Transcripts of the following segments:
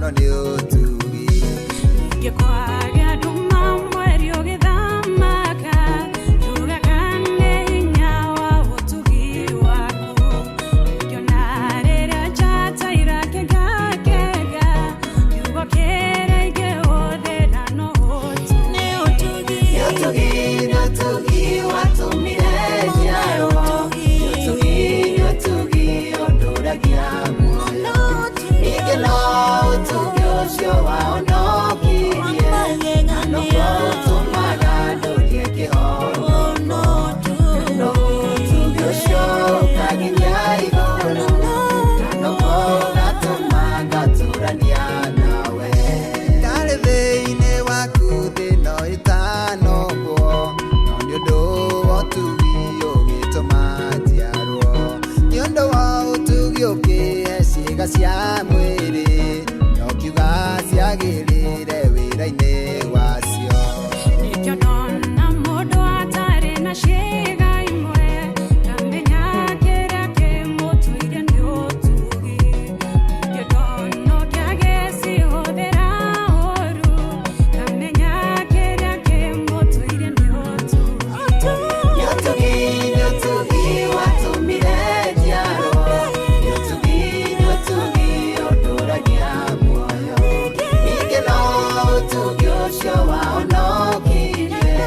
no ni utugi Gekwaga duma mweri ogithamaka Tugakane hinya wa utugi waku Kionarera chata irake gakega Yugo kere geothera no utu Ne utugi Utugi watumire jiaro Utugi onduragia muoyo Igelo utugi ucio waonokirie Noko utumaga ndurie kihono Utugi ucio kaginya iguru Noko gatumaga turania nawe Kale theine waku thino itano guo Noniondo utugi ugituma jiarwo Niondo wa utugi ukieciga cia mwiri Nokiuga ciagirire wira-ini wacio Ikyo dona mundu atari na ciĩga imwe Ngamenya kĩrĩa kĩmũtuire nĩ ũtugi Ikyo dona kĩagĩcihũthĩra ũru Ngamenya kĩrĩa kĩmũtuire nĩ ũtugi Utugi watumire jiaro Utugi onduragia muoyo Igelo utugi ucio waonokirie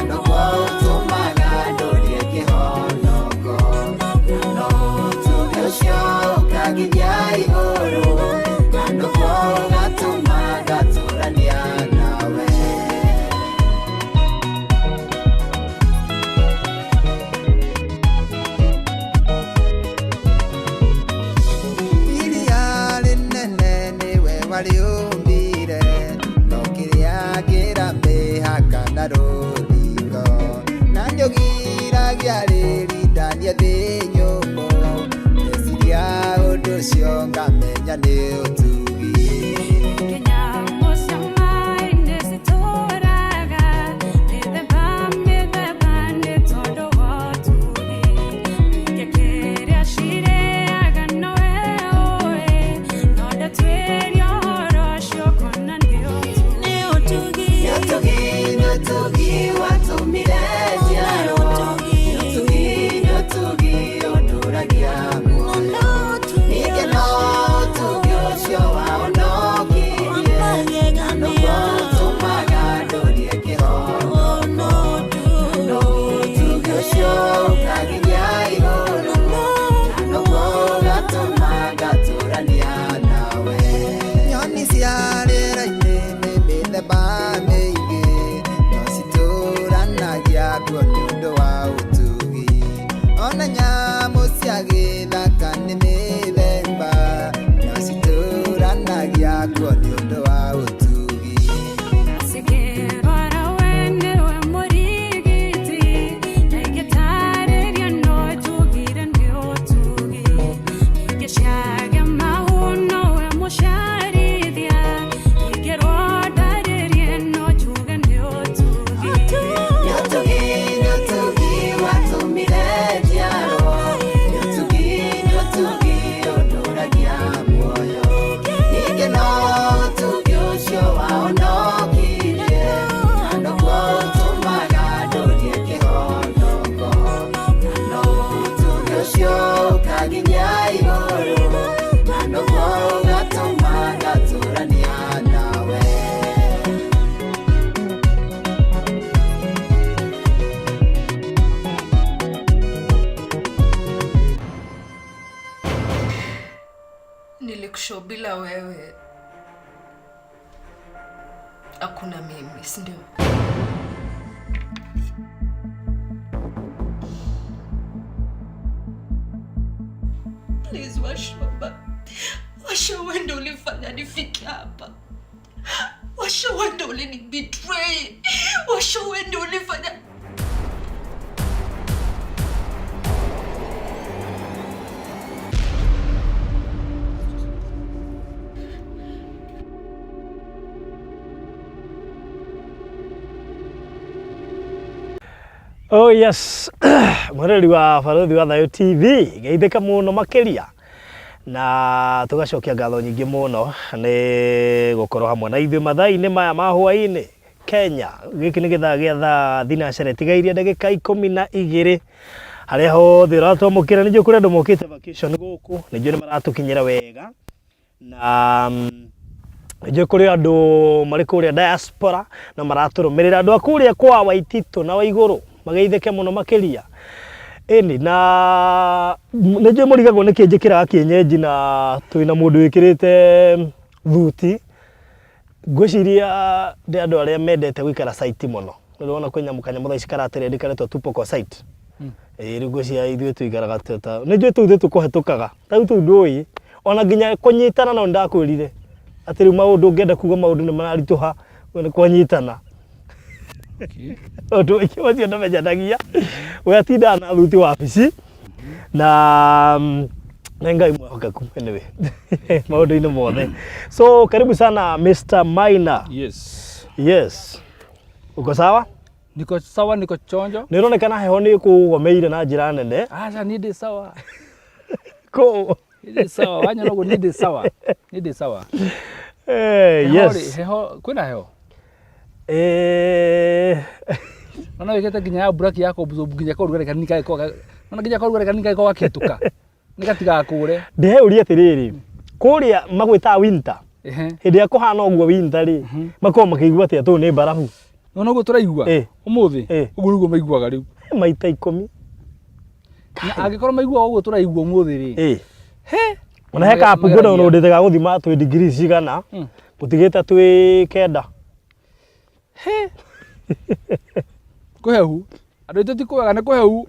Noko utumaga ndurie kihonogo Utugi ucio kaginya iguru Noko gatumaga turania nawe Iria rinene niwe wariumbire No kiria kiramihaka na ruthingo Na njogiragia ririndanie thi nyumbu Ndeciria undu ucio ngamenya ni utugi Kenyamo cia maĩ nĩcitũraga mĩthemba nĩ tondũ wa ũtugi Ningĩ kĩrĩa cirĩaga nowe ũĩ No ndatuĩria ũhoro ũcio kuona nĩ ũtugi Utugi watumire jiaro Utugi onduragia muoyo Igelo utugi ucio waonokirie Noko utumaga ndurie kihono Utugi ucio kaginya iguru Noko gatumaga turania nawe Nyoni cia rĩera-inĩ nĩ mĩthemba mĩingĩ No cituranagia kuo nĩ ũndũ wa ũtugi Ona nyamũ cia gĩthaka nĩ mĩthemba No cituranagia kuo nĩ ũndũ wa ũtugi Sikĩrora we nĩwe mũrigiti Na ingĩtarĩria no ũtugire nĩ ũtugi Ingĩciaga mahu nowe mũciarithia Ingĩrwo ndarĩrie no njuge nĩ ũtugi Utugi watumire jiaro Utugi onduragia muoyo Igelo utugi ucio waonokirie Noko utumaga ndurie kihonogo Utugi ucio kaginya iguru Noko gatumaga turania nawe Nilikushow bila wewe hakuna mimi, si ndio? Please Washa wewe ndio ulifanya nifike hapa. Washa wewe ndio ulinibetray. Washa wewe ndio ulifanya Oh yes, mwareri wa Barothi wa Thayo TV, geithĩka mũno makĩria. na tugacokia ngatho nyingĩ mũno nĩ gũkorwo hamwe na ithuĩ mathaa-inĩ maya ma hwaĩ-inĩ Kenya. Gĩkĩ nĩ gĩthaa gĩa thaa thinacara ĩtigairie ndagĩka 12 harĩa hothe ũratwamũkĩra. Nĩnjũĩ kũrĩ andũ mokĩte vacation gũkũ, nĩnjũĩ nĩ maratũkinyĩra wega, na nĩnjũĩ kũrĩ andũ marĩ kũrĩa diaspora na maratũrũmĩrĩra. Andũ a kũrĩa kwa Waititũ na Waigũrũ mageithĩke mũno makĩria. Ĩni na nĩnjũĩ mũrigagwo nĩkĩ njĩkĩraga kĩenyenji na twĩna mũndũ wĩkĩrĩte thuti. Ngwĩciria ndĩ andũ arĩa mendete gũikara site mũno. Nĩũrona kwĩ nyamũ kanyamũ thaa ici karatĩrĩndĩkanĩtwo tupo kwa site. Rĩu ngwĩciria ithuĩ tũikaraga ta nĩnjũĩ tũu thĩ tũkũhetũkaga. Ta tũu ndũĩ ona nginya kũnyitana no ndakwĩrire atĩ rĩu maũndũ ũngĩenda kuga maũndũ nĩ mararitũha nĩ kũnyitana. Ũndũ ũcio ũcio ndamenyanagia ũgatinda na thuti wabici na Ngai mwahokeku anyway maũndũ-inĩ mothe. So karibu sana Mr. Maina. Yes. Uko sawa? Niko sawa, niko chonjo. Nĩronekana heho nĩ kũgomeire na njĩra nene. Acha nidi sawa. Ko. Nidi sawa, wanya nogo nidi sawa. Nidi sawa. Yes. Heho, kwĩna heho? Nona wekete nginya buraki yako nginya ko rugare kanika iko. Nona nginya ko rugare kanika iko wakituka. Nigatiga kure. Ndĩheũria atĩrĩrĩ. Kũrĩa magwĩta winter. Hĩndĩ ya kũhana ũguo winter rĩ, makorwo makĩigua atĩ tũu nĩ mbarabu. Nona ũguo tũraigua ũmũthĩ. Ũguo nĩguo maiguaga rĩu. Maita 10. Na angĩkorwo maigua ũguo tũraigua ũmũthĩ rĩ. Ona he kapu ngũndũ ũndĩte ga gũthima twĩ degrees cigana. Gũtigĩte twĩ 9. Kũhehu. Andũ aitũ ti kwega nĩ kũhehu.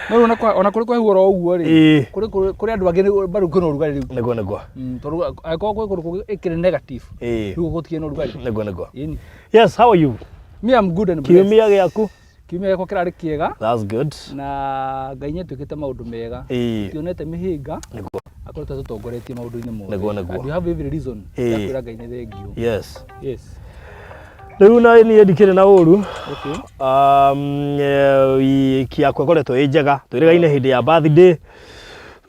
No ona kũrĩ kũhehu oro ũguo rĩ. Kũrĩ andũ angĩ bado kwĩna ũrugarĩ rĩu. Nĩguo. Tondũ angĩkorwo kũrĩ ĩkĩrĩ negative. Rĩu gũtikĩrĩ na ũrugarĩ. Nĩguo. Yes, how are you? Me I'm good and blessed. Kiumia gĩaku? Kiumia gĩakwa kĩrarĩ kĩega. That's good. Na Ngai nĩatwĩkĩte maũndũ mega. Tionete mĩhĩnga. Nĩguo. Akoretwo atũtongoretie maũndũ-inĩ mothe. Nĩguo. And you have every reason ya kwĩra Ngai nĩ thengiũ. Yes. Rĩu na niĩ ndikĩrĩ na ũru. Wiki yakwa ĩkoretwo ĩ njega. Twĩrĩgaine hĩndĩ ya birthday.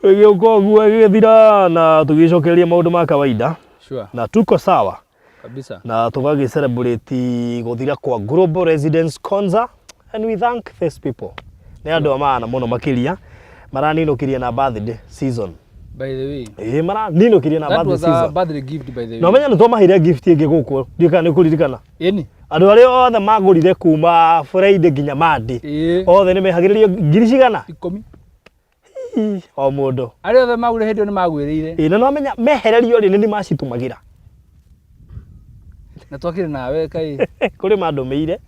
Tũgĩũka ũguo gĩgĩthira na tũgĩcokereria maũndũ ma kawaida. Na tuko sawa. Kabisa. Na tugagi celebrate guthira kwa Global Residence Concert, and we thank these people. Nĩ andũ amana mũno makĩria maraninũkĩria na birthday season. By the way. Maraninũkĩria na birthday season. That was a birthday gift by the way. No menya nĩ twamahire gift ĩngĩ gũkũ. Ndikana nĩ kũririkana. Ĩni. Andũ arĩa othe magũrire kuma Friday nginya Monday. Othe nĩ mehagĩrĩrio ngiri cigana? 10. O mũndũ. Arĩa othe magũrire hĩndĩ nĩ magwĩrĩire. Na no menya mehererio rĩ nĩ macitumagĩra. Na twakĩrĩ nawe kai. Kũrĩ mandũmĩire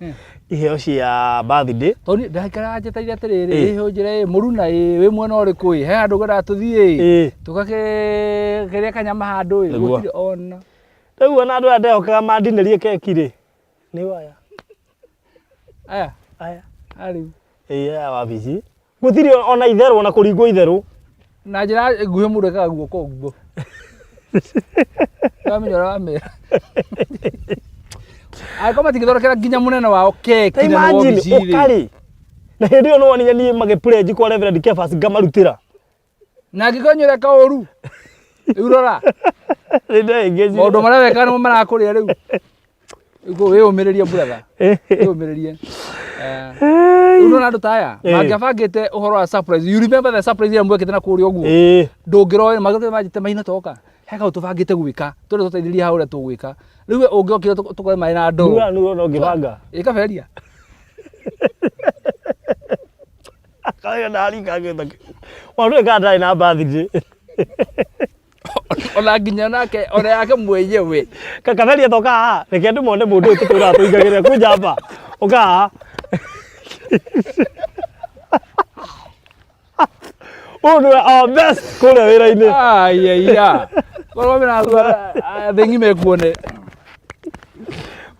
iheo cia birthday. Toni ndakara njetaire atĩrĩrĩ iheo njĩra mũruna wĩ mwena ũrĩkũ he handũ gũra tũthiĩ tũgakĩrĩa kanyama handũ gũtirĩ ona. Rĩu ona andũ aya ndehokaga mandinĩrie keki rĩ nĩ waya. Aya. Arĩ. Aya wabici. Gũtirĩ ona itherũ ona kũringwo itherũ. Na njĩra nguhĩ mũndũ ekaga guoko ũguo. Wamenya wamera. Kama tingithondekera nginya munene wao keki na wobici rĩ. Na hĩndĩ ĩyo no wonire niĩ magĩpledge kwa Reverend Kefas ngamarutĩra. Na ngĩkonyera kaũru. Rĩu rora. Maũndũ marĩa weka nĩmo marakũrĩa rĩu. Wĩyũmĩrĩrie brother. Wĩyũmĩrĩrie. Rĩu na andũ ta aya mangĩabangĩte ũhoro wa surprise. You remember the surprise ya mwekĩte na kũrĩa ũguo? Ndũngĩroe magĩte manjĩte Maina toka. Heka ũtũbangĩte gwĩka. Tũrĩ tũteithĩrĩria haũ ũrĩa tũgwĩka. Rĩu ũngĩokire tũkore maĩ na ndoo. Rĩu no ngĩbanga. Ĩkaberia. Akaga ndaringa ngĩthaka. Wandu ĩkandarĩ na birthday. Ona nginya nake ona yake mwenyewe. Kakaberia toka haha. Reke ndĩmone mũndũ ũyũ tũtũra tũingagĩrĩra kuja hapa. Ũka haha. Our best kũrĩa wĩra-inĩ. Aiya. Korwo mena thengi mekuone.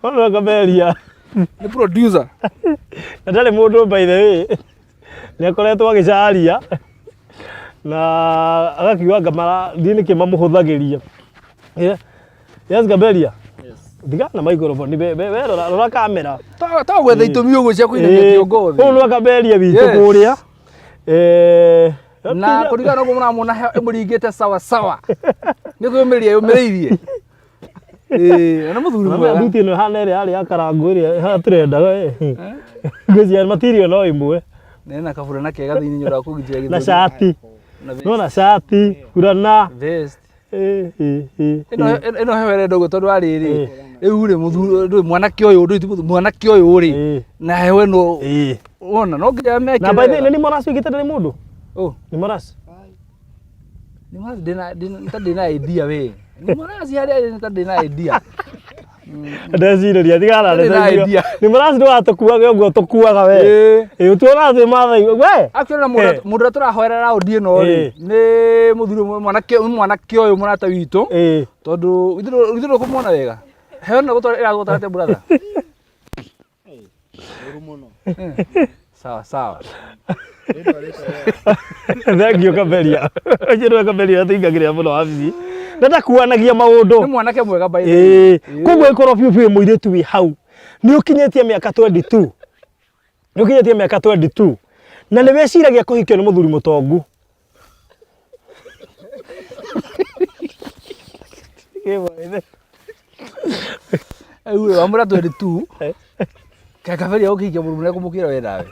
Ona Kaberia. Nĩ producer. Na ndarĩ mũndũ by the way. Nĩ akoretwo agĩcaria. Na agakiuga ngamara ndiĩ nĩkĩ mamũhũthagĩria. Yes Kaberia. Diga na microphone rora kamera. Ta gwetha itũmi ũguo cia kũinamia kĩongo thĩ. Ũyũ nĩ Kaberia witũ kũrĩa. na kũringana ũguo mũramona ĩmũringĩte sawa sawa nĩ kwĩyũmĩria yũmĩrĩirie na mũthuri mwega nduti ĩno hana ĩrĩa yarĩ ya karangu ĩrĩa tũrendaga ngwĩciria material no ĩmwe nena kaburana kega thĩinĩ nyũmba kũgitĩra gĩthũri na shati no na shati burana vest ĩno hewe rendo gũ tondũ arĩrĩ rĩu rĩ mũthuri mwanake ũyũ ndũ mwanake ũyũ rĩ na hewe no wona no nginya meke na by the way nĩ Morasi wĩkĩte nĩ mũndũ nĩ Morasi ndina idea we nĩ Morasi harĩa ndina idea ndeciria thigara nĩ Morasi ndũgatũkuaga ũguo tũkuaga we ũtuona atĩ mathai we actually mũndũ ũrĩa tũrahoerera ũndĩ ĩno rĩ nĩ mũthuri mwanake ũyũ mũrata witũ tondũ ithuĩ kũmuona wega heo na gũtwarĩte brother sawa sawa thengio Kaberia njĩrwo Kaberia tũingagĩrĩra mũno wabici ndatakuanagia maũndũ nĩ mwanake mwega by the way koguo ĩkorwo biũ mũirĩtu wĩ hau nĩ ũkinyĩtie mĩaka 22 na nĩ weciragia kũhikio nĩ mũthuri mũtongu Ewe wa mũrata 22 Kaberia ũkĩhikia mũndũ mũnene kũmũkĩra we nawe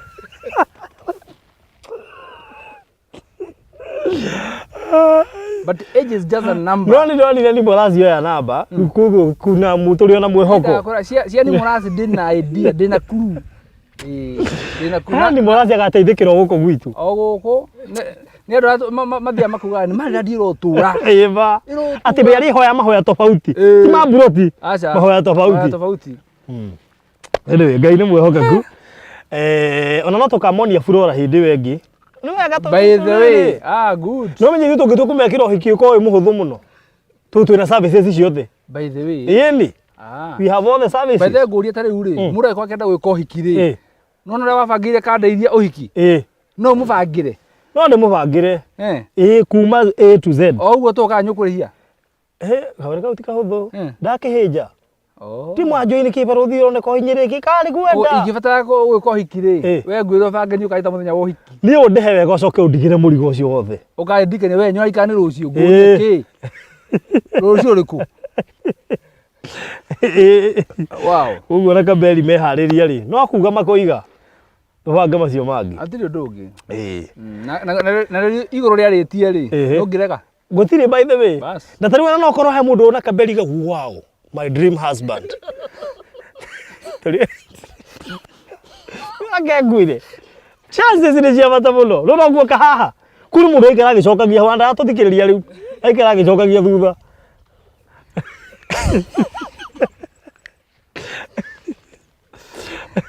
but age is just a number ni Morasi ya namba kugo kuna muturi ona mwehoko cia ni Morasi ndina kuru ni Morasi agateithĩkĩra gũkũ gwitũ o gũkũ nĩ andũ mathia makuga nĩ marĩndirwo tura ĩba atĩ nĩ arĩhoya mahoya tofauti ti mamburoti mahoya tofauti anyway Ngai nĩ mwĩhokeku ona no tũkamonia Flora hĩndĩ wengĩ by the way good no menye gĩtũ kũmekĩra ũhiki ũko wĩ mũhũthũ mũno twĩna services ciothe by the way ĩni we have all the services by the way ngũria tarĩ rĩ mũndũ ekwa kenda gwĩka ũhiki rĩ no nĩ wabangĩire kandeithia ũhiki no mũbangĩre no nĩ mũbangĩre kuma A to Z o ũguo tũkanyũkũrĩhia kaũrĩ kau ti kahũthũ ndakĩhĩnja ti mwanjũ-inĩ kĩbarũthi oneka hinyĩrĩki karĩ gwenda ingĩbatara gwĩka ũhiki rĩ we ngwĩrwo bangeni ũkaita mũthenya wa ũhiki niĩ ũndĩhe wega ũcoke ũndigĩre mũrigo ũcio wothe ũkandikania we nyoika nĩ rũciũ ngũrie kĩ rũciũ rĩkũ wow ũguo na Kaberi meharĩria rĩ no akuga makoiga tũbange macio mangĩ atirĩ ũndũ ũngĩ na igũrũ rĩarĩtie rĩ ũngĩrega gũtirĩ by the way na tarĩu no korwo he mũndũ ona Kaberi wow my dream husband agengwire chances nĩ cia bata mũno no guoka haha kuri mũndũ aikara agĩcokagia wanda atũthikĩrĩria rĩu aikara agĩcokagia thutha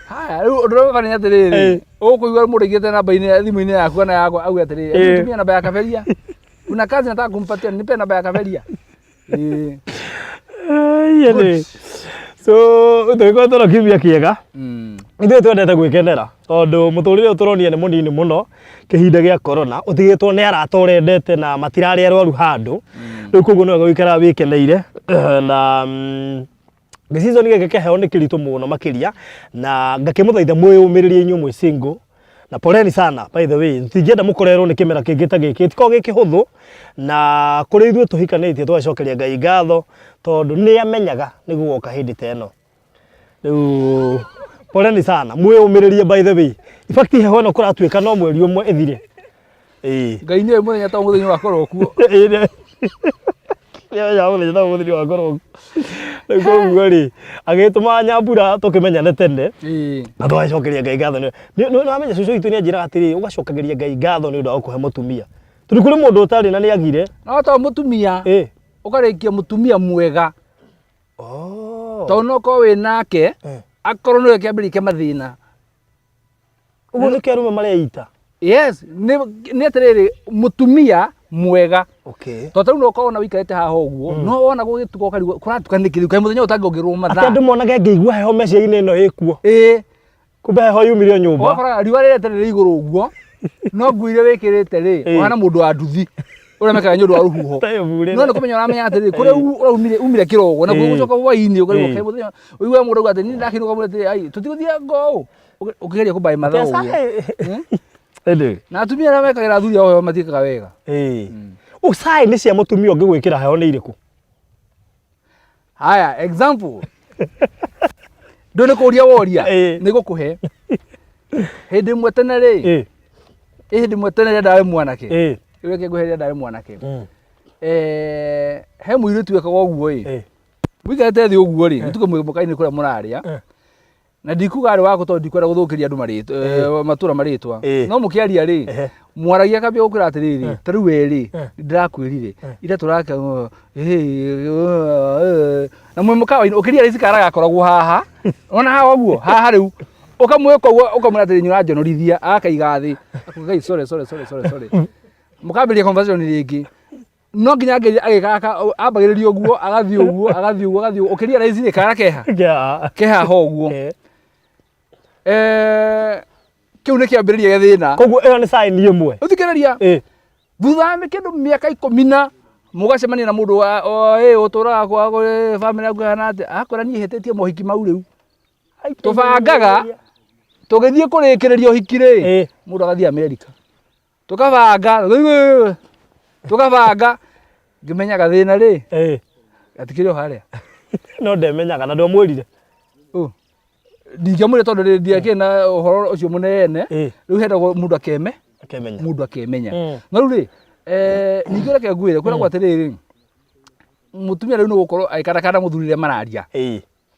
haya rĩu ũndũ ũrĩa ũbana atĩrĩrĩ ũkũigua mũndũ aigĩte namba-inĩ thimũ-inĩ yaku kana yakwa auge atĩrĩrĩ tumia namba ya Kaberia kuna kazi nataka kumpatia nipe namba ya Kaberia so tũgĩkorwo tũrona kiumia kĩega ithuĩ twendete gwĩkenera tondũ mũtũrĩre ũyũ tũronia nĩ mũnini mũno kĩhinda gĩa corona ũtigĩtwo nĩ arata ũrendete na matirarĩ arwaru handũ rĩu koguo nĩ wega gũikara wĩkeneire na gĩcizoni gĩkĩ kĩheo nĩ kĩritũ mũno makĩria na ngakĩmũthaitha mwĩyũmĩrĩrie inyuĩ mwĩ single na poleni sana by the way tũtingĩenda mũkorerwo nĩ kĩmera kĩngĩ ta gĩkĩ tiko gĩkĩ hũthũ na kũrĩ ithuĩ tũhikanĩtie tũgacokeria Ngai ngatho tondũ nĩ amenyaga nĩ gũgoka hĩndĩ ta ĩno rĩu poleni sana mwĩyũmĩrĩrie by the way in fact heho ĩno kũratuĩka no mweri ũmwe ĩthire Ngai nĩ mũthenya ta mũthenya wakorwo kuo ya mũthenya ta mũthenya wakorwo rĩu koguo rĩ agĩtũma Nyambura tũkĩmenyane tene na tũgacokeria Ngai ngatho nĩ amenya cũcũ witũ nĩ anjĩraga atĩrĩ ũgacokagĩria Ngai ngatho nĩ ũndũ wa gũkũhe mũtumia tondũ kũrĩ mũndũ ũtarĩ na nĩ agire no to mũtumia ũkarĩkia mũtumia mwega tondũ no korwo wĩ nake akorwo nĩwe kĩambĩrĩria kĩa mathĩna ũguo nĩ kĩarume mareita yes nĩ atĩrĩrĩ mũtumia mwega tondũ rĩu no ũkorwo na wĩikarĩte haha ũguo no wona gũgĩtuka kũratukanĩkĩrĩu kaĩ mũthenya ũtangĩongererwo mathaa atĩ andũ monaga ngĩigua heho meciria-inĩ ĩno ĩkuo kumbe heho yumire nyũmba ũgakora riũa rĩrete rĩrĩ igũrũ ũguo no nguo iria wĩkĩrĩte rĩ ũhana mũndũ wa nduthi ũrĩa mekaga nĩ ũndũ wa rũhuho no nĩ kũmenya ũramenya atĩrĩ kũrĩa umire kĩrogo na gũgũcoka hwaĩ-inĩ ũkarigwo kaĩ mũthenya ũigua mũndũ auga atĩ niĩ ndakĩinũka mũndũ atĩrĩ ai tũtigũthiĩ ngoo ũkĩgeria kũmbaĩ mathaa ũguo Ende. Na atumia arĩa mekagĩra athuri ao matiĩkaga wega. Cai nĩ cia mũtumia ũngĩ gwĩkĩra heho nĩ irĩkũ? Haya, example. Ndũ nĩ kũria woria nĩ gũkũhe. Hĩndĩ ĩmwe tene rĩ. Hĩndĩ ĩmwe tene ndarĩ mwanake. Rĩu ngĩkũheria ndarĩ mwanake. He mũirĩtu wekaga ũguo ĩ. Mũikarĩte thĩ ũguo rĩ, nĩtuko mũkainĩ kũrĩa mũrarĩa. Na ndikuga arĩ wako tondũ ndikwenda gũthũkĩria andũ marĩtwa matũra marĩtwa. No mũkĩaria rĩ, mwaragia kambia gũkĩra atĩrĩrĩ, ta rĩu rĩ, ndĩrakwĩrire. Ira tũraka na mwe mũkawa-inĩ ũkĩria rĩci kara gakoragwo haha. Ona haha ũguo, haha rĩu. Ũkamwĩka ũguo ũkamwĩra atĩrĩ nĩũranjonorithia akaiga thĩ. Akugai sorry. Mũkambĩrĩria conversation rĩngĩ. No nginya agĩkaka ambagĩrĩria ũguo, agathiĩ ũkĩria rĩci nĩ kara keha ho ũguo. Kĩu nĩ kĩambĩrĩria gĩa thĩna. Koguo ĩyo nĩ sign ĩmwe. Ũthikĩrĩria. Thutha kĩndũ mĩaka 10 mũgacemania na mũndũ ũtũraga kwa family yaku kana atĩ akwĩra niĩ hĩtĩtie mohiki mau rĩu. Tũbangaga tũgĩthiĩ kũrĩkĩrĩria ũhiki rĩ, mũndũ agathiĩ America. Tũkabanga ngĩmenyaga thĩna rĩ. Gatikĩrĩ o harĩa. No ndemenyaga na ndĩmwĩrire. Ndingĩamwĩra tondũ ndiakĩrĩ na ũhoro ũcio mũnene. Rĩu hendagwo mũndũ akemenya. No rĩu rĩ, ningĩ reke ngwĩre kwĩragwo atĩrĩrĩ, mũtumia rĩu nĩ gũkorwo agĩkarakana mũthuri rĩrĩa mararia.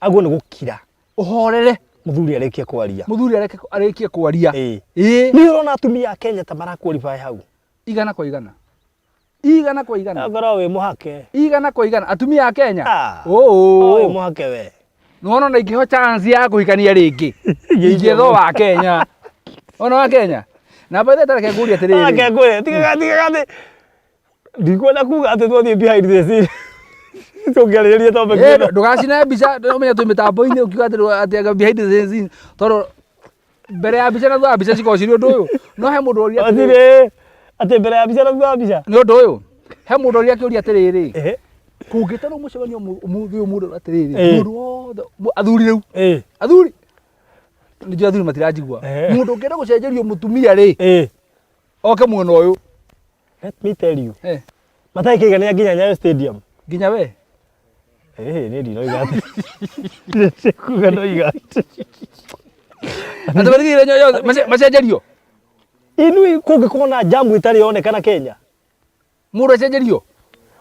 Aguo nĩ gũkira. Ũhorere. Mũthuri arĩkie kwaria. Nĩ ũrona atumia a Kenya ta maraqualify hau. Igana kwa igana. Ngoro wĩ mũhake. Igana kwa igana atumia a Kenya. Wĩ mũhake we. Nona na ingĩho chance ya kũhikania rĩngĩ. Ingĩtho wa Kenya. Ona wa Kenya. Na baada tareke ngũria atĩrĩrĩ. Tigaga. Ndikwenda kuga atĩ twathiĩ behind the scene. Tũngĩarĩrĩria topic ĩno. Ndũgacine mbica ũmenya twĩ mĩtambo-inĩ ũkiuga atĩ behind the scene. Tondũ mbere ya mbica na thutha wa mbica cikoragwo cirĩ ũndũ ũyũ. No he mũndũ ũria atĩrĩrĩ. Atĩ mbere ya mbica na thutha wa mbica. Nĩ ũndũ ũyũ. He mũndũ ũria akĩũria atĩrĩrĩ. Kũngĩtarwo mũcemanio mũndũ atĩrĩrĩ. Mũndũ wothe athuri rĩu. Athuri. Nĩ athuri matiranjigua. Mũndũ ũngĩenda gũcenjerio mũtumia rĩ. Oke mwena ũyũ. Let me tell you. Matai kĩigania nginya Nyayo Stadium. Nginya we. Nĩ ndinoiga atĩ. Kuga ndoiga atĩ. Andũ mathikĩrĩria Nyayo macenjerio. Inui kũngĩkorwo na jamu itarĩ yonekana Kenya. Mũndũ acenjerio.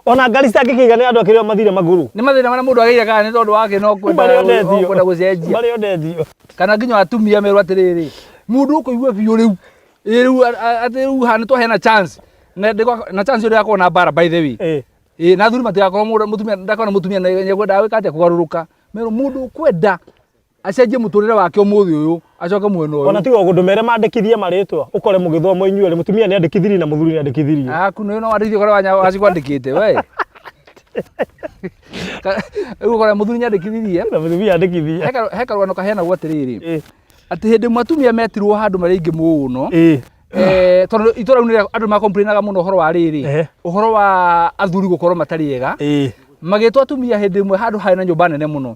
Ona ngari citangĩkĩigania andũ akĩrĩa mathire magũrũ. Nĩ mathĩna marĩa mũndũ agĩire kana nĩ tondũ wake no kwenda gũcenjia. Marĩa ndethio. Kana nginya atumia merwo atĩrĩrĩ. Mũndũ ũkũigua biũ rĩu. Rĩu atĩ rĩu hana twahena chance. Na chance ĩrĩa yakorwo na bara by the way. Na athuri matigakorwo mũtumia ndakona mũtumia nĩekwenda gwĩka atĩa kũgarũrũka. Merwo mũndũ ũkwenda acenjie mũtũrĩre wake ũmũthĩ ũyũ acoke mwena ũyũ. Ona tiga ũndũ mere mandĩkithie marĩtwa ũkore mũgĩthoma inyuĩ mũtumia nĩ andĩkithirie na mũthuri nĩ andĩkithirie. Kuno no wandĩkithie kore wacikwandĩkĩte we. Ũkore mũthuri nĩ andĩkithirie na mũtumia andĩkithie. He karũgano kaheanagwo atĩrĩrĩ. Atĩ hĩndĩ ĩmwe atumia metirwo handũ marĩ aingĩ mũno. Tondũ itũra rĩu nĩ andũ makomplainaga mũno ũhoro wa rĩrĩ. Ũhoro wa athuri gũkorwo matarĩ ega. Magĩtwo atumia hĩndĩ ĩmwe handũ harĩ na nyũmba nene mũno.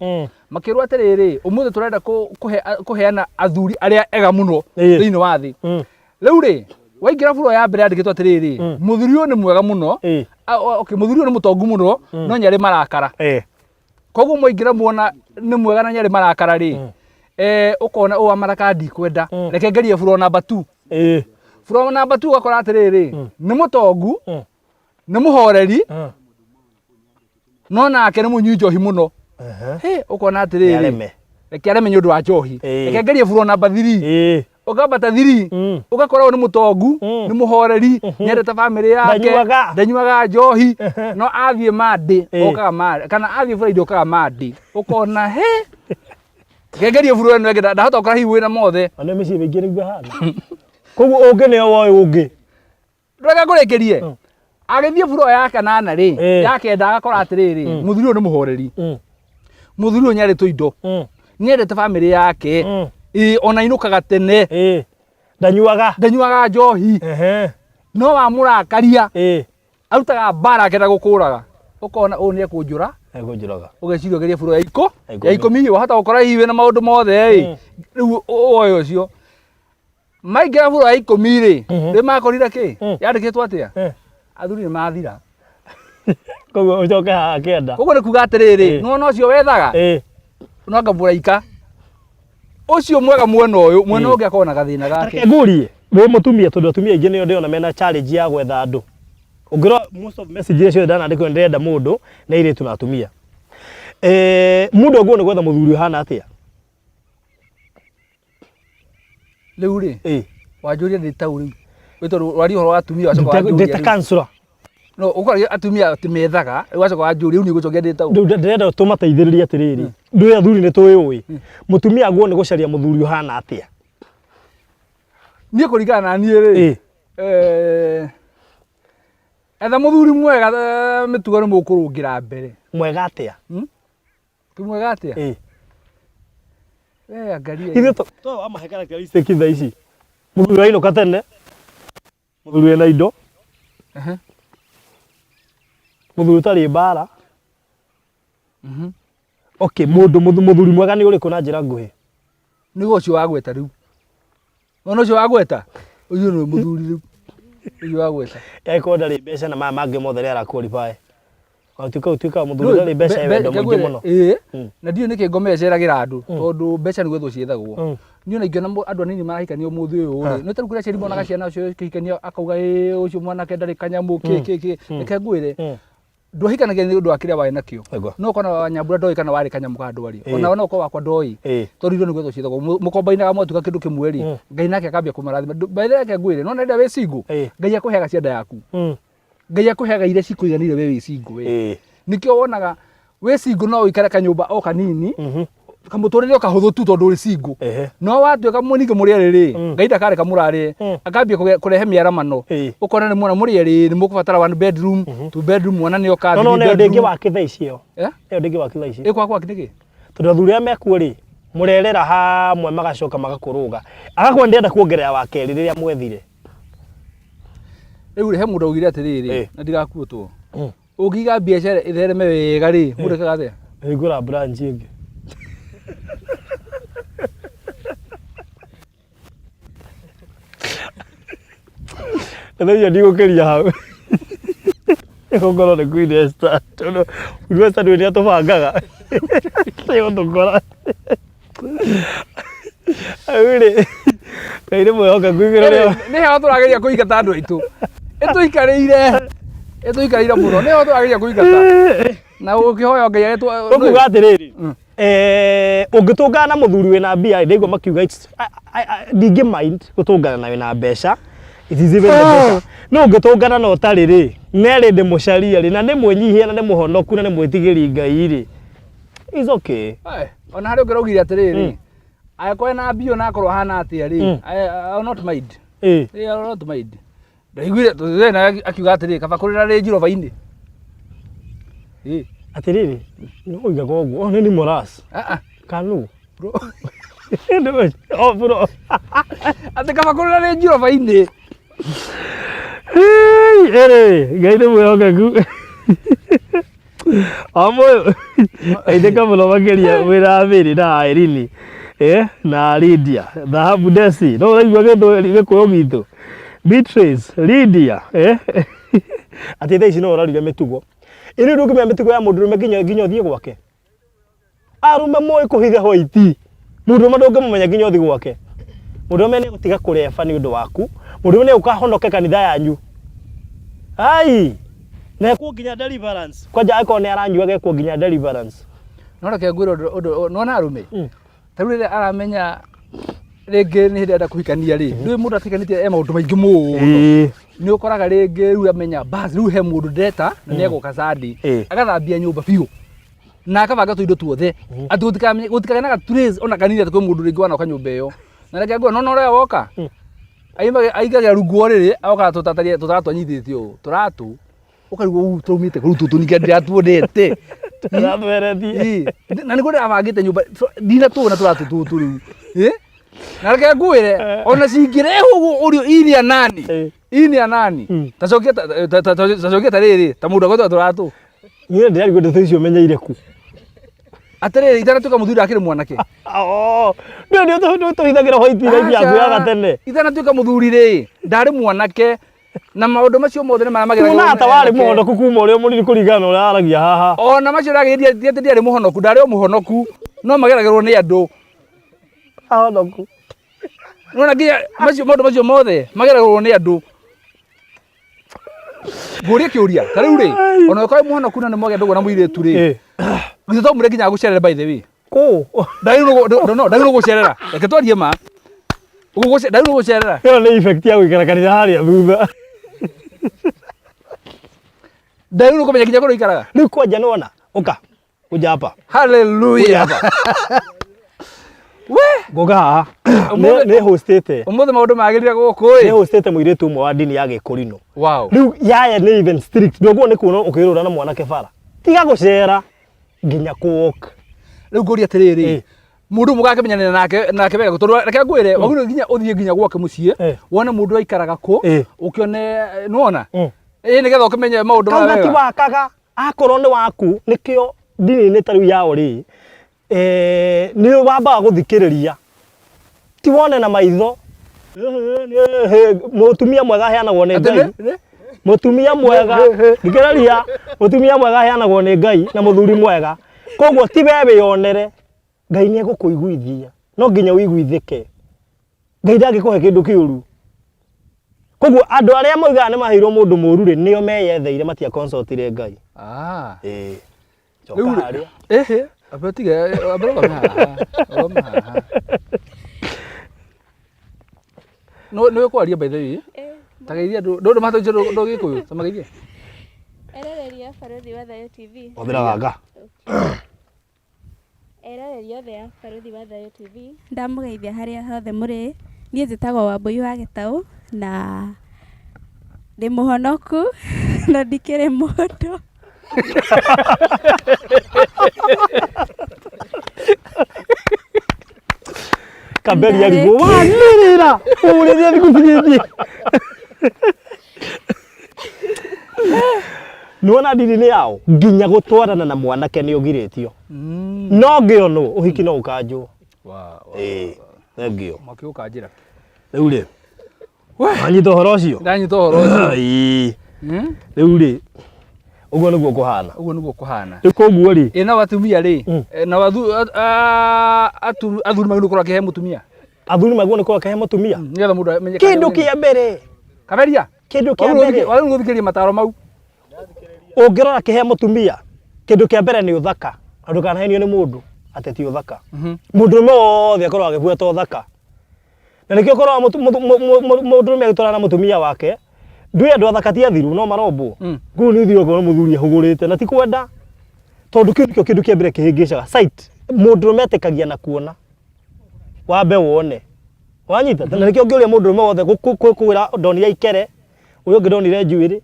Makĩrwo atĩrĩrĩ ũmũthĩ tũrenda kũheana athuri arĩa ega mũno thĩinĩ wa thĩ. Rĩu rĩ waingĩra bũrũri ya mbere yandĩkĩtwo atĩrĩrĩ mũthuri ũyũ nĩ mwega mũno. Mũthuri ũyũ nĩ mũtongu mũno no nĩ arĩ marakara. Koguo mwaingĩra muona nĩ mwega na nĩ arĩ marakara rĩ. Ũkona ũũ amaraka ndikwenda. Reke ngerie bũrũri namba 2. Bũrũri namba 2 ũgakora atĩrĩrĩ nĩ mũtongu nĩ mũhoreri. No nake nĩ mũnyui njohi mũno. Ũkona atĩrĩrĩ reke areme nĩ ũndũ wa njohi. Reke ngerie bũrũri namba 3. Ũkambata 3 ũgakora nĩ mũtongu nĩ mũhoreri nyendete family yake ndanyuaga njohi no athiĩ mandi okaga mandi kana athiĩ Friday okaga mandi. Ũkona reke ngerie bũrũri ĩno ĩngĩ ndahota gũkora hihi wĩna mothe. Ona mĩciĩ mĩingĩ nĩguo hana. Koguo ũngĩ nĩo woĩ ũngĩ. Reke ngũrĩkĩrie. Agĩthiĩ bũrũri ya kanana rĩ ya kenda agakora atĩrĩrĩ mũthuri ũyũ nĩ mũhoreri. Mũthuri ũyũ nĩarĩ tũindo. Nĩendete family yake. Ona inukaga tene. Ndanyuaga njohi. No wamũrakaria. Arutaga mbara akĩenda gũkũraga. Ũkona ũũ nĩ ekũnjũra. Ũgeciria ũgerie bũrũri ya ikũmi wahota gũkora hihi wĩna maũndũ mothe rĩu woe ũcio. Maingira bura 10 ri ri makorire ki yandikitwo atia athuri ni mathira koguo ucoke akienda koguo ni kuga atiriri no ucio wethaga no ngabura ika ucio mwega mwena uyu mwena ungi akona gathina gake ngurie we mutumia tondu atumia ingi nio ndiona mena challenge ya gwetha andu ungiro most of messages cio ndana ndiko ndenda mundu na ire tunatumia mundu nguo ni gwetha muthuri hana atia riu ri wanjuria ndi tauri wito wari horo atumia wacoka wanjuria ndeta kansura no ukori atumia timethaga wacoka wanjuria ni gucokia ndi tauri ndenda tumateithiriria atiriri ndui athuri ni tuiui mutumia nguo ni gucaria muthuri hana atia nie kurigana na nie ri etha muthuri mwega mitugo ni mukurungira mbere mwega atia tu mwega atia angalia ithe to ama hekara characteristic kitha ici muthuri aino katene muthuri ena indo muthuri tari bara okay muthuri mwega ni uriku na njira nguhi ni ucio wagweta riu ono ucio wagweta uyu ni muthuri riu uyu wagweta yaiko ndari mbeca na mama mangi mothe ria qualify Tuka muthuri ndari mbeca wendo mwingi muno na ndio niki ngome ceragira andu tondu mbeca ni gwetho ciethagwo niona ingiona andu anini marahikania umuthi uyu ri no tarukira ceri bonaga ciana ucio kihikania akauga ucio mwana ke ndari kanyamu ki reke ngwire nduhikanagia ni undu akiria wae nakio no kona wanyambura ndoi kana wari kanyamu ka ndwari ona uko wakwa ndoi tondu ni gwetho ciethagwo mukombaina mwa tuka kindu kimweri ngai nake akambia kumarathima baithe yake ngwire no nenda we singu ngai akuhega cianda yaku ngai akuhega ire cikuiganire we wi singu we nikio wonaga we singu no ikare kanyumba o kanini kamuturire ukahuthu tu tondu uri singu no watuika muninge muri riri ngai ndakare kamurari akambia kurehe miaramano ukona ni mwana muri eri ni mukubatara one bedroom two bedroom mwana ni okathi no no ndingi wakitha icio ndingi wakitha icio ikwa kwa kiniki tondu athuri a mekuo ri murerera hamwe magacoka magakuruga agakwa ndienda kuongerera wa keri riria mwethire riu he mundu augire atiriri na ndigakuotwo ugiga biacara ithereme wega ri murekaga atia igura branch ingi ndio ndio keria hau ngoro ni Queen Esther tondu Queen Esther ndio atubangaga leo ndokora awire kaire mwehoka kuigira leo ni he turageria kuigata andu aitu etuikarire muno ni he turageria kuigata na ukihoya ngai yetu ukuga atiriri ungitungana na muthuri wina mbia ndigwa makiuga ndingi mind gutungana na wina mbeca itizive mbeca no ungitungana na utari ri neri ndi mucaria ri na ni mwenyihia na ni muhonoku na ni mwitigiri ngai ri is okay ona hari ungirogire atiriri ayakwa na mbio na akorwo hana atia ri I not mind I not mind ndaiguire tuzena akiuga atiriri kaba kurira Range Rover indi atiriri no iga gogo ni moras kanu bro bro ate kaba kurira Range Rover indi gaide mwehoka ku amoyo aide kamulo mageria wira mbiri na Irene na Lydia dhahabu desi no raigwa gendo gikuyo gitu Beatrice Lydia ati thaici no rarire mitugo iri ndu ngimya mitugo ya mundu nginya thie gwake arume moy kuhiga hoiti mundu madonge mumenya nginya uthi gwake mundu mene gutiga kureba ni undu waku mundu mene ukahonoke kanitha yanyu ai na ku nginya deliverance kwanja ako ne aranyua geko nginya deliverance no reke ngwiro no na arume tarure aramenya rege ni ndenda kuhikania ri ndu mundu atikanitie ema undu maingi muno ni ukoraga rege ru amenya bas ru he mundu ndeta na ni eguka sadi agathambia nyumba biu na akabanga tuindo tuothe atutikamenye na trace ona kanini atakwe mundu ringi wana kanyumba iyo na rege ngwa no ore woka aigaga rungu riri agoka tutatwanyithithie u turatu ukarigwo turumite kuru tutunike ndiratuonete turatweretie na niguo ndabangite nyumba ndina tuona turatu riu na reke ngwire ona cingireho urio inia nani tacokia tariri ta mundu agwetwo turatu niĩ ndirarigwo ndeto icio menyeire ku Atere itanatuika muthuri akiri mwanake. Ndio tuhithagira white light yaku ya gatene. Itanatuika muthuri ri, ndari mwanake na maundu macio mothe ni maramagera. Kuna ata wari muhonoku kuma uria munini kurigana uria aragia haha. Ona macio ragiria ndiari muhonoku, ndari o muhonoku, no mageragirwo ni andu. Ahonoku. Nona nginya maundu macio mothe mageragirwo ni andu. Nguria kiuria, ta riu ri, ona ukai muhonoku na ni mwage ndugu na muiritu ri. Githe to mure nginya gucerera by the way. Ko. Ndagirwo gucerera. Reke twarie ma. Ndagirwo gucerera. Yo ni effect ya gwikara kanitha haria thutha. Ndagirwo kumenya nginya kuru ikaraga. Riu kwanja nona, uka. Kuja hapa. Hallelujah. We, goga haha. Ne hostete. Umuthe maundu magirire guku Ne hostete muiritu umwe wa dini ya Gikurino. Wow. Riu yaya ni even strict. Ndoguo ni kuona ukirura na mwanake bara. Tiga gucera nginya kuoka. Riu nguria atiriri. Mundu mugakamenyanira nake wega gutorwa reke ngwire wagire nginya uthie nginya gwake mucie wone mundu aikaraga ku ukione nuona nigetha ukimenye maundu ma wega. Kangati wakaga akorwo ni waku nikio dini ni tariu yao ri ni wambaga guthikiriria ti wone na maitho mutumia mwega heanagwo ni Ngai. Mutumia mwega thikiriria mutumia mwega heanagwo ni Ngai na muthuri mwega koguo ti wewe yonere Ngai ni egukuiguithia no nginya uiguithike. Ngai ndangikuhe kindu kiuru. Koguo andu aria moigaga ni maheirwo mundu muru ri nio meyetheire matia consultire Ngai. Choka haria. Abetige abroga ha. No kwaria by the way. Tageithia ndu matoje ndo gikuyu tamageithia. Erereria Baruthi wa Thayo TV. Othira ganga. Erereria othe ya Baruthi wa Thayo TV. Ndamugeithia haria hothe muri. Nie njitagwo Wambui wa Gitau na ndi muhonoku na ndikire mundu. Kaberi aligo wanirira urire nikuthithie. Nuona dini ni yao nginya gutwarana na mwanake ni ugiritio. No ngiono uhiki no ukanjwo. Thengio. Maki ukanjira. Riu ri. Anyita horo ucio. Ndanyita horo ucio. Riu ri. Uguo niguo kuhana. Uguo niguo kuhana. Riu koguo ri. Ina watumia ri. Na athuri magino kora kehe mutumia. Athuri magino kora kehe mutumia. Nigetha mundu amenye kindu kia mbere. Kaberia. Kindu kia mbere. Wale nguthikiria mataro mau. Ungirora kehe mutumia. Kindu kia mbere ni uthaka. Andu kana henio ni mundu ateti uthaka. Mundu mothe akorwo agibueta uthaka. Na nikio korwo mundu agitwara na mutumia wake. Ndui andu athaka ti athiru no marombo. Ngu ni thio korwo muthuri ahugurite na ti kwenda. Tondu kindu kia mbere kihingicaga site. Mundu metikagia na kuona. Wambe wone. Wanyita na nikio ngiuria mundu mothe kukwira ndonire ikere. Uyo ngidonire njuiri.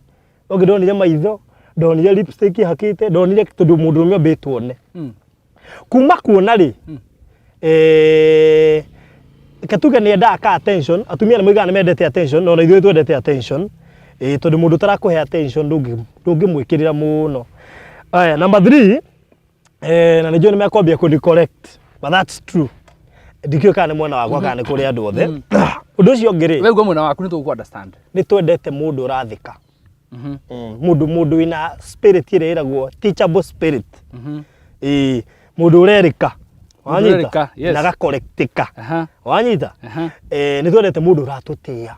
Uyo ngidonire maitho. Ndonire lipstick hakite. Ndonire tondu mundu mwe betwone. Kuma kuona ri. Katuga ni ndaka attention. Atumia ni mwigana mendete attention. No na ithuĩ twendete attention. Tondu mundu tarakuhe attention ndungimwikirira muno. Aya number 3 na nijua nimekwambia ku correct but that's true. Ndikio kana mwana wakwa kana kuri andu othe. Undu ucio ngiri. Wewe mwana waku ni tuku understand. Ni twendete mundu urathika. Mundu ina spirit ire iragwo teachable spirit. Mundu urerika. Wanyita na gakorektika. Wanyita ni twendete mundu uratutia.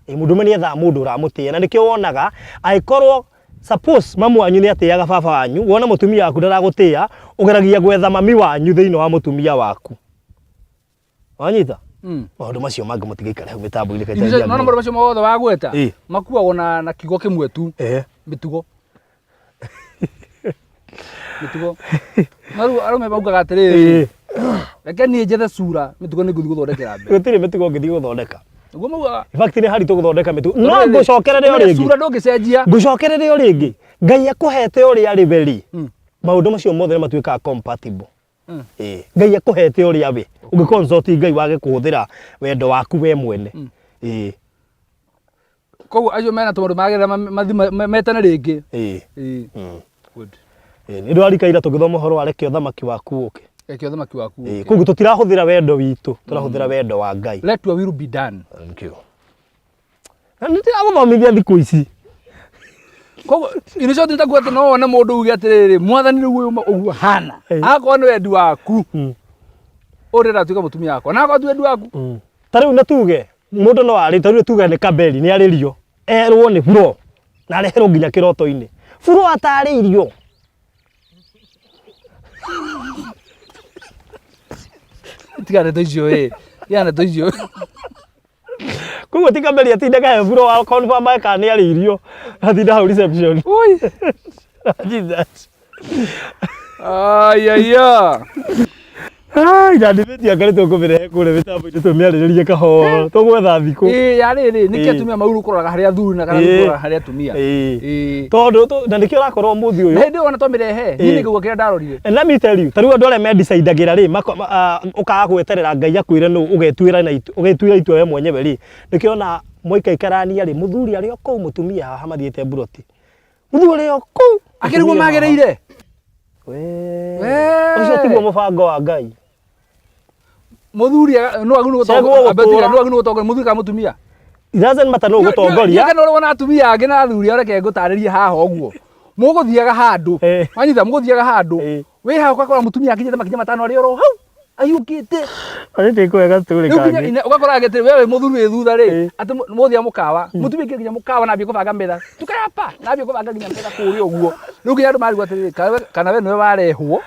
Mundu meni etha mundu uramutia na nikio wonaga aikorwo suppose mamu wanyu ni atiaga baba wanyu wona mutumia waku ndaragutia ugeragia gwetha mami wanyu thiini wa mutumia waku. Wanyita maundu macio mangi mutigaikare hau mitambo-ini kaitagia. No maundu macio mothe wagweta makuagwo na kiugo kimwe tu. Mitugo. Mitugo. Maru arume baugaga atiriri. Reke ni njethe cura mitugo ni nguthi guthondekera mbe. Gutire mitugo ngithi guthondeka. Uguo maugaga. In fact ni haritu guthondeka mitugo. No ngucokerere o ringi. Cura ndungicenjia. Ngucokerere o ringi. Ngai akuhete uri ari beri. Maundu macio mothe matuikaga compatible. Ngai akuhete uri awe. Ungiconsult Ngai wage kuhuthira wendo waku we mwene. Koguo acio mena tumaundu magirira mathi metane ringi. Good. Nĩ ndwarikaira tũgĩthoma ũhoro wa reke ũthamaki waku ũke. Reke ũthamaki waku ũke. Koguo tũtirahũthĩra wendo witũ, tũrahũthĩra wendo wa Ngai. Let your will be done. Thank you. Na nĩndĩragũthomithia thikũ ici. Koguo ini shoti nitakuwa ati no wone mũndũ uge atĩrĩrĩ mwathani rĩu ũguo hana. Akorwo nĩ wendi waku. Ũrĩra tuĩka mũtumia wakwa. Na akorwo ti wendi waku. Ta rĩu na tuge mũndũ no arĩ ta rĩu tuge nĩ Kabeli nĩ arĩrio. Erwo nĩ bro. Na areherwo nginya kĩroto-inĩ. Bro atarĩirio. Tigane toicio Tigane toicio. Koguo ti Kabeli atindaga he bro wa confirm aka nĩ arĩirio. Athinda hau reception. Ui. Jesus. Ayaya. Ndandĩmĩtie Ngai tũkũmĩrehe kũrĩa mĩtambo-inĩ tũmĩarĩrĩrie kahora. Tũgwetha thikũ. Yarĩrĩ nĩkĩ atumia mauru kũroraga harĩa athuri na kana kũroraga harĩa atumia. Tondũ na nĩkĩo ũrakorwo ũmũthĩ ũyũ. Hĩndĩ ĩyo ona tũmĩrehe. Niĩ nĩguo kĩrĩa ndarorire. Let me tell you, ta rĩu andũ arĩa medecindagĩra rĩ ũkaga gweterera Ngai akwĩre nũ ũgetuĩra itua we mwenyewe rĩ. Nĩkĩo ona mũikaikarania rĩ mũthuri arĩ o kũu mũtumia haha mathiĩte buroti. Mũthuri arĩ o kũu. Akĩriguo magĩrĩire. Ũcio tiguo mũbango wa Ngai. Muthuri no agunu gutongoria abetika no agunu gutongoria muthuri ka mutumia it doesn't matter no gutongoria kana wona atumia angi na athuri areke ngutaririe haha uguo muguthiaga handu wanyitha muguthiaga handu wi ha ukakora mutumia akinyete makinya matano ari oro hau ayukite ari ndikwega turi kangi ugakora agete wewe muthuri wi thutha ri ati muthia mukawa mutumia kinya mukawa na bi kubanga metha tukapa na bi kubanga kinya metha kuri uguo riu kinya andu mari gwatiriri kana we niwe warehwo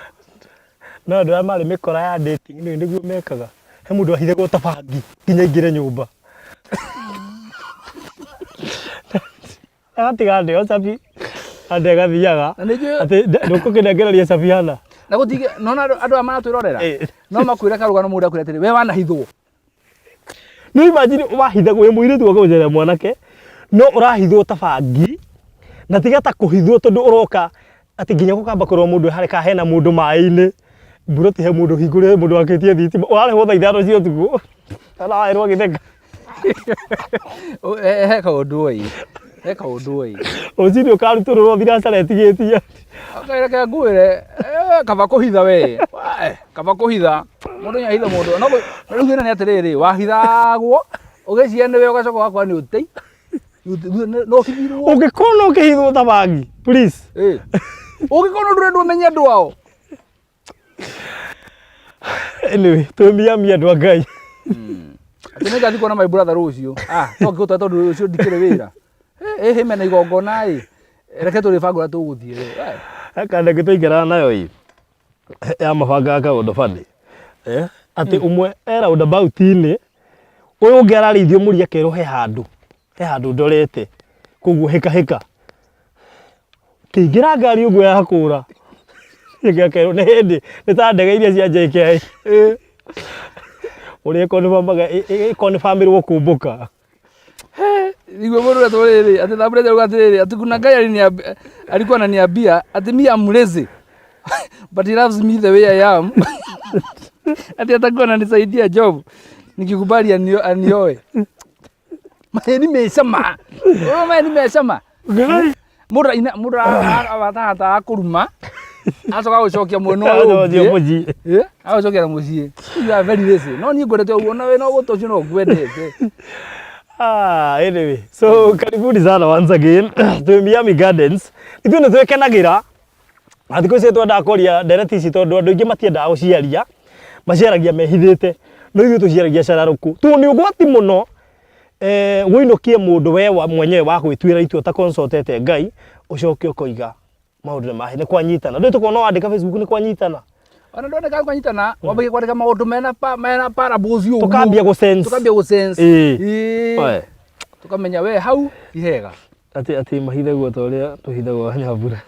no andu mari mikora ya dating ni niguo mekaga he mundu ahithagwo tabangi kinya ingire nyumba atiga ndio sabi andega thiaga ati ndukukinegereria sabi hana na gutige nona andu amana twirorera no makwire karugano mundu akwire atiri we wanahithwo no imagine wahithagwo we muiritu wakujera mwanake no urahithwo tabangi na tiga ta kuhithwo tondu uroka ati nginya gukamba kurwo mundu harika hena mundu mai-ini buroti he mundu hingure mundu akitie thitima wale ho thaithano cio tugu ala airwo githeka he kaundu oi ucini ukaruturwo thiracara etigitie akaire ka ngwire kaba kuhitha we kaba kuhitha mundu nya hitha mundu no riu ina ni atiriri wahithagwo ugeciria ni we ugacoka wakwa ni utei no kithirwo ungikona ukihithwo tabangi please ungikona ndurendwo menye andu ao anyway tumia andu a Ngai ati nĩ kuona my brother rucio no ngĩgũtwara tondũ rucio ndikĩrĩ wĩra hĩmena igongona reke tũrĩbangũra tũgũthiĩ akanda ngĩtũingĩra nayo ya mabanga kaũndũ bandi atĩ ũmwe era roundabout-inĩ ũyũ ũngĩ ararĩithio mũri akerwo he handũ ndorete koguo hĩka kĩingĩra ngari ũguo ya kũra akerwo nĩ hĩndĩ nĩ ta ndege iria cia JK uri confirmirwo kumbuka igwe mundu atũrĩrĩ ati thamburete ugatirĩrĩ ati kuna Ngai alikuwa ananiambia ati me am lazy but he loves me the way I am ati atakuwa ananisaidia job nikikubali anioe maheni mesema mundu abatata akuruma acoka gucokia mwena ũyũ ũngĩ agocokera mũciĩ you are very lazy no niĩ ngwendete ũguo na we no gũtocio no ngwendete anyway so karibuni sana once again to Miami Gardens ithuĩ nĩ twĩkenagĩra na thikũ ici twendaga kũria ndereti ici tondũ andũ aingĩ matiendaga gũciaria maciaragia mehithĩte no ithuĩ tũciaragia cararũkũ tondũ nĩ ũgwati mũno wĩinũkie mũndũ we mwenyewe wa gwĩtuĩra itua ta consultete Ngai ũcoke ũkoiga maundu mahe ni kwanyitana ndio tuko no andika Facebook ni kwanyitana ona ndoneka kwanyitana wambike kwandika maundu mena parables yo tukambia go sense tukamenya we hau ihega ati mahithagwo ta uria tuhithagwo Nyambura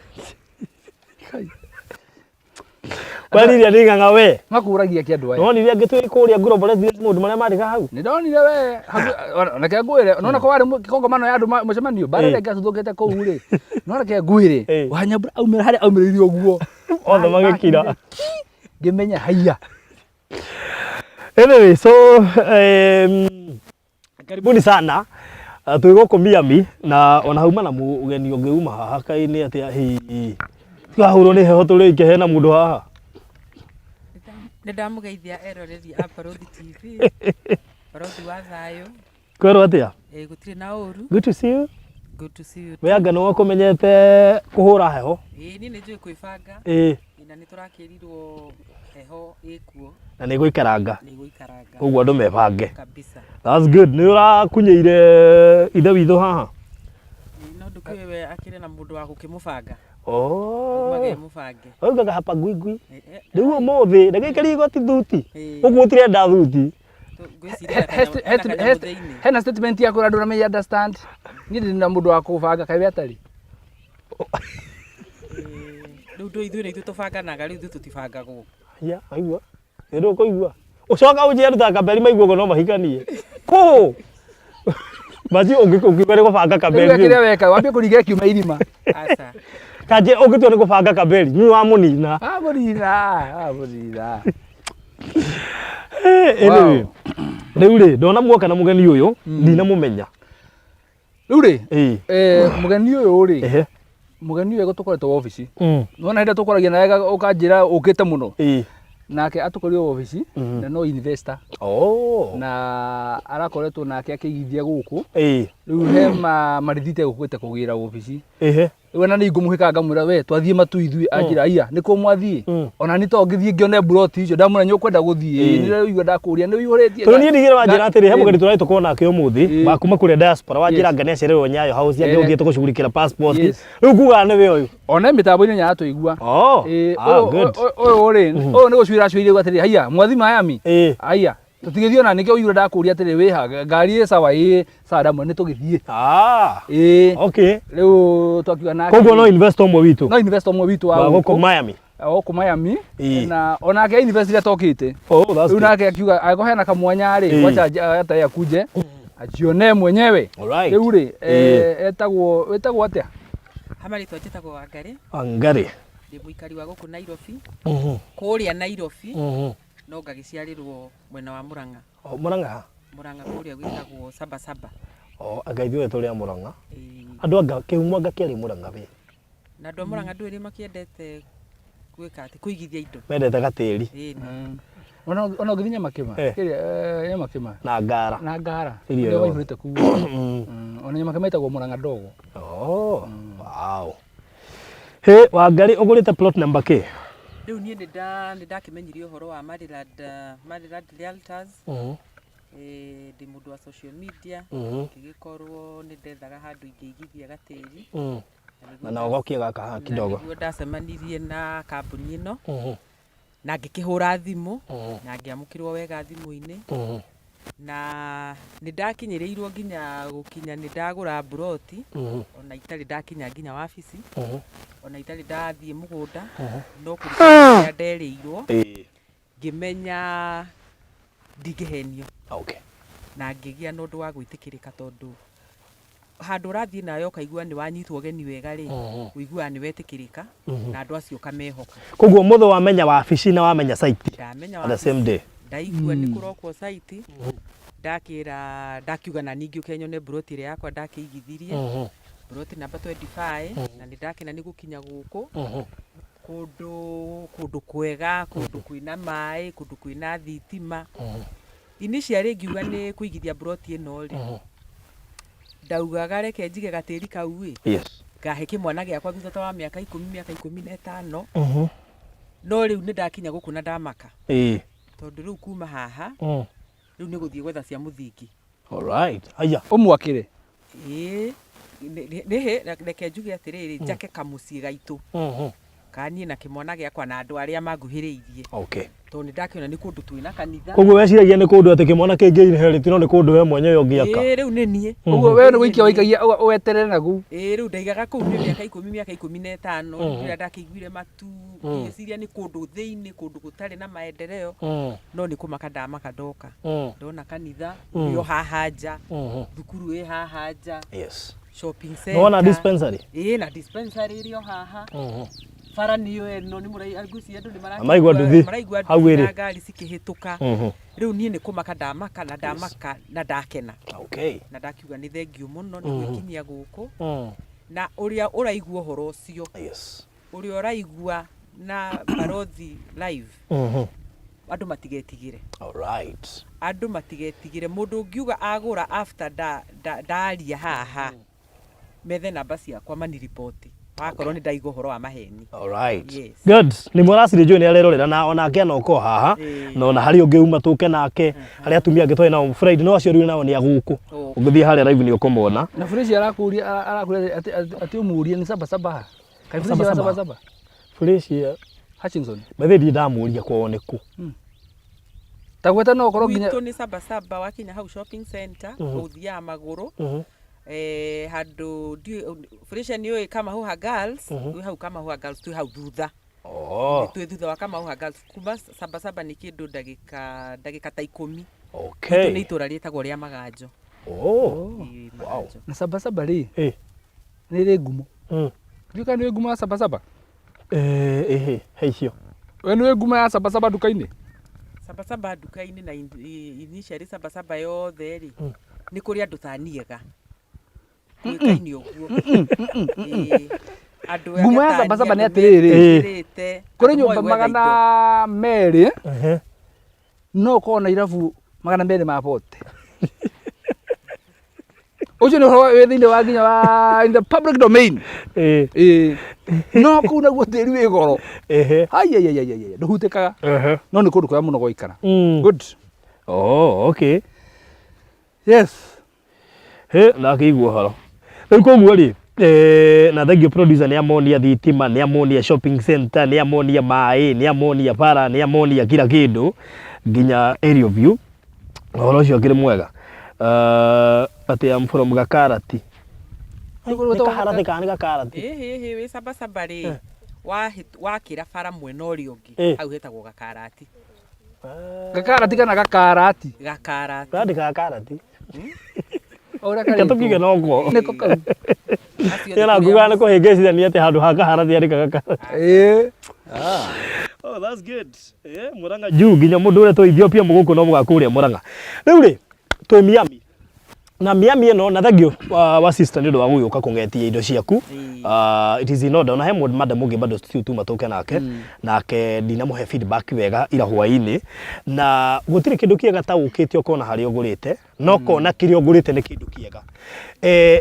kwariria ni nganga we makuragia kiandu aya no ni ria ngitwi kuria global resident mundu maria mandika hau ni ndonire we ona ke ngwire nona ko wari kongomano ya andu mucemanio barere ngathuthukite kuu ri nona ke ngwire wa Nyambura aumira hari aumiririo guo othe magikira ngimenya haiya anyway so karibuni sana tuiguko Miami na ona hauma na mugeni ungiuma haha kaini ati Tikahurwo nĩ heho tũrĩ ike hena mũndũ haha. Nĩ ndamugeithia eroreri a Barũthi TV. Barũthi wa thayũ. Kwero atĩa? Gũtirĩ na ũru. Good to see you. Good to see you. Wega nĩ wakũmenyete kũhũra heho? Niĩ nĩ njũĩ kwĩbanga. Na nĩ tũrakĩrirwo heho ĩkuo. Na nĩ gũikaranga. Nĩ gũikaranga. Ũguo andũ mebange. Kabisa. That's good. Nĩ ũrakunyĩire ithe witũ haha? No ndũkĩũĩ we akĩrĩ na mũndũ wa gũkĩmũbanga. Oh. Mũbange. Oigaga hapa ngwingwi. Rĩu ũmũthĩ ndagĩkĩria igoti thuti. Ũguo ũtirenda thuti. Hena statement ya kũrandũ na me understand. Niĩ ndĩ na mũndũ wa kũbanga kaĩ atarĩ. Rĩu ithuĩ nĩ ithuĩ tũbanganaga rĩu ithuĩ tũtibangagwo. Ya, aigua. Nĩ ndũkũigua. Ũcoka ũnjĩre ruta kamberi maigua ũguo no mahikanie. Kũ? Basi ũngĩkũigua nĩ gũbanga kamberi. Rĩu kĩrĩa weka wambie kũringa kiuma irima. Aca. Kanjĩ ũngĩtua nĩ gũbanga kamberi, niĩ wa mũnina. Mũnina. Anyway. Rĩu rĩ, ndona muoka na mũgeni ũyũ, ndinamũmenya. Rĩu rĩ, mũgeni ũyũ rĩ, mũgeni ũyũ tũkoretwo ofici. Nona hĩndĩ tũkoragia nawe ũkanjĩra ũkĩte mũno. Nake atũkorire ofici na no investor. Na arakoretwo nake akĩigithia gũkũ. Rĩu he marithite gũkwĩte kũgĩra ofici. Rĩu na nĩ ngũmũhĩka ngamwĩra we twathiĩ matu ithuĩ anjĩra aya nĩkũ mwathiĩ. Ona nĩ to ngĩthiĩ ngĩone buroti icio ndamwĩra nĩ ũkwenda gũthiĩ. Nĩ rĩu ndakũria nĩ ũihũrĩtie. Tondũ niĩ ndigĩra wanjĩra atĩrĩ he mũgeni tũrarĩ tũkorwo nake ũmũthĩ wa kuma kũrĩa diaspora wanjĩra ngane acererwo Nyayo house yake ũthiĩte gũcugurikĩra passport. Rĩu kuga nĩwe ũyũ. Ona mĩtambo-inĩ nya tũigua. Good. Ũyũ nĩ gũcuira cuire atĩrĩ haiya mwathi Miami. Haiya tũtigĩthiĩ ona nĩkĩo ũyũ ndakũria atĩrĩ wĩha ngari sawa sawa ndamwe nĩ tũgĩthiĩ. Okay. Rĩu twakiuga nake. Koguo no investor ũmwe witũ. No investor ũmwe witũ wa gũkũ Miami. Gũkũ Miami. Na onake invest ile tokĩte. Rĩu nake akiuga agĩkũheana kamwanya rĩ wacha hata yakuje ajione mwenyewe. Rĩu rĩ wetagwo atĩa? Hamarĩtwa njĩtagwo Wangari. Wangari. Ndĩ mũikari wa gũkũ Nairobi. Kũrĩa Nairobi. No ngagĩciarĩrwo mwena wa Murang'a. Murang'a? Murang'a kũrĩa gwĩtagwo Sabasaba. Angaithuĩ tũrĩa Murang'a. Andũ anga kĩhumo anga kĩarĩ Murang'a we. Na andũ a Murang'a ndũĩ nĩ makĩendete gwĩka atĩ kũigithia indo. Mendete gatĩri. Ona ũgĩthiĩ Nyamakĩma. Nyamakĩma. Na Ngara. Na Ngara. Irio waihũrĩte kuo. Ona Nyamakĩma ĩtagwo Murang'a ndogo. Wow. Hey, Wangari ũgũrĩte plot number kĩ? Rĩu niĩ nĩ ndakĩmenyirie ũhoro wa Maryland Realtors. Ndĩ mũndũ wa social media. Ngĩgĩkorwo nĩ ndethaga handũ ingĩigithia gatĩri. Na ũgokia gaka haha kidogo. Nĩguo ndacemanirie na kambuni ĩno. Na ngĩkĩhũra thimũ. Na ngĩamũkĩrwo wega thimũ-inĩ. Na nĩ ndakinyĩrĩirwo nginya gũkinya nĩ ndagũra buroti. Ona itarĩ ndakinya nginya wabici. Ona itarĩ ndathiĩ mũgũnda. No kũringana na nderĩirwo. Ngĩmenya ndingĩhenio. Na ngĩgĩa na ũndũ wa gwĩtĩkĩrĩka tondũ handũ ũrathiĩ nayo ũkaigua nĩ wanyitwo ũgeni wega rĩ ũiguaga nĩ wetĩkĩrĩka na andũ acio kamehoka. Koguo mũthĩ wamenya wabici na wamenya site. Ndamenya wabici. The same day. Ndaigua nĩ kũrokwo site. Ndakiuga na ningĩ ũkenyone buroti ĩrĩa yakwa ndakĩigithirie. Buroti namba 25 na nĩ ndakena nĩ gũkinya gũkũ. Kũndũ kwega, kũndũ kwĩna maĩ, kũndũ kwĩna thitima. Initially ngiuga nĩ kũigithia buroti ĩno rĩ. Ndaugaga reke njige gatĩri kau ĩ. Ngahe kĩmwana gĩakwa thutha wa mĩaka 10 mĩaka 15. No rĩu nĩ ndakinya gũkũ na ndamaka. Tondũ rĩu kuma haha rĩu nĩ gũthiĩ gwetha cia mũthingi. Alright. Haya. Ũmwakĩre. Reke njuge atĩrĩrĩ njake kamũciĩ gaitũ. Kaniĩ na kĩmwana gĩakwa na andũ arĩa manguhĩrĩirie. Tondũ nĩ ndakĩona nĩ kũndũ twĩna kanitha. Koguo weciragia nĩ kũndũ atĩ kĩmwana kĩngĩ inherit no nĩ kũndũ we mwenyewe ũngĩaka. Rĩu nĩ niĩ. Ũguo we nĩ gũikia waikagia weterere nagu. Rĩu ndaigaga kũu nĩ mĩaka 10 mĩaka 15 rĩrĩa ndakĩiguire matu ngĩciria nĩ kũndũ thĩinĩ kũndũ gũtarĩ na maendeleo no nĩ kũmaka ndamaka ndoka. Ndona kanitha nĩo haha nja. Thukuru ĩ haha nja. Shopping center. Nona dispensary. Na dispensary ĩrĩ o haha. Bara niyo no nĩ mũraigucia andũ nĩ maraigua hau ĩrĩ ngari cikĩhĩtũka. Rĩu niĩ nĩ kũmaka ndamaka na ndakena. Na ndakiuga nĩ thengiũ mũno nĩ gwĩkinyia gũkũ. Na ũrĩa ũraigua ũhoro ũcio uri oraigua na Barothi live andu matigetigire. All right. Andu matigetigire mundu ngiuga agura after daria haha methe namba ciakwa mani report wakorwo ni ndaigo horo wa maheni. All right. Yes. Good. Ni muraciri jo ni arerorera na ona ake no ko haha na ona hari ungiuma tuke nake hari atumia ange toy na Friday no acio riu nao ni aguku ungithie hari live ni ukomona na Fresh arakuria ati umurie ni saba kai Fresh saba Fresh Hutchinson bethe ndi ndamuria kwa oneku tagweta no korwo nginya ni saba wakinya hau shopping center uthia maguru handu Fresh ni kama huha girls hau kama huha girls tu hau thutha tu thutha wa kama huha girls kuma saba ni kindu ndagika ta 10. Okay. Ni itura rietagwo ria Maganjo. Wow. Na saba ri ni ri ngumo Juka ni ngumo saba heicio we ni ngumo ya saba duka-ini saba duka-ini na initially saba yothe ri ni kuri andu taniega duka-ini uguo andu ngumo ya saba ni atiriri kuri nyumba magana meri no kona irabu magana meri ma bote ucio ni horo we thinde wa nginya wa in the public domain no kuna gutiri wi goro ai nduhutikaga no ni kundu kwa muno goikara good. Okay. Yes na kiiguo horo riu koguo ri na thengio producer ni amonia thitima ni amonia shopping center ni amonia mai ni amonia bara ni amonia kila kindu nginya area view horo ucio kiri mwega ati am from Gakarati Gakarati kana Gakarati we saba ri wakira bara mwena urio ungi hau hetagwo Gakarati kana Gakarati Gakarati ora kari katukiga noko niko kau yana kugana ko hegecithania ati handu ha Gakarati ari Gakarati oh that's good Muranga juu nginya mundu ure to Ethiopia muguku no mugakuria Muranga riu ri to Miami na Miami no na thagio wa sister ndio wa guyuka kungetia indo ciaku it is in order na he mundu madam ungi bado tu matoke nake ndina muhe feedback wega ira hwaini na gutire kindu kiega ta ukitio kona hari ogurite no kona kiri ogurite ni kindu kiega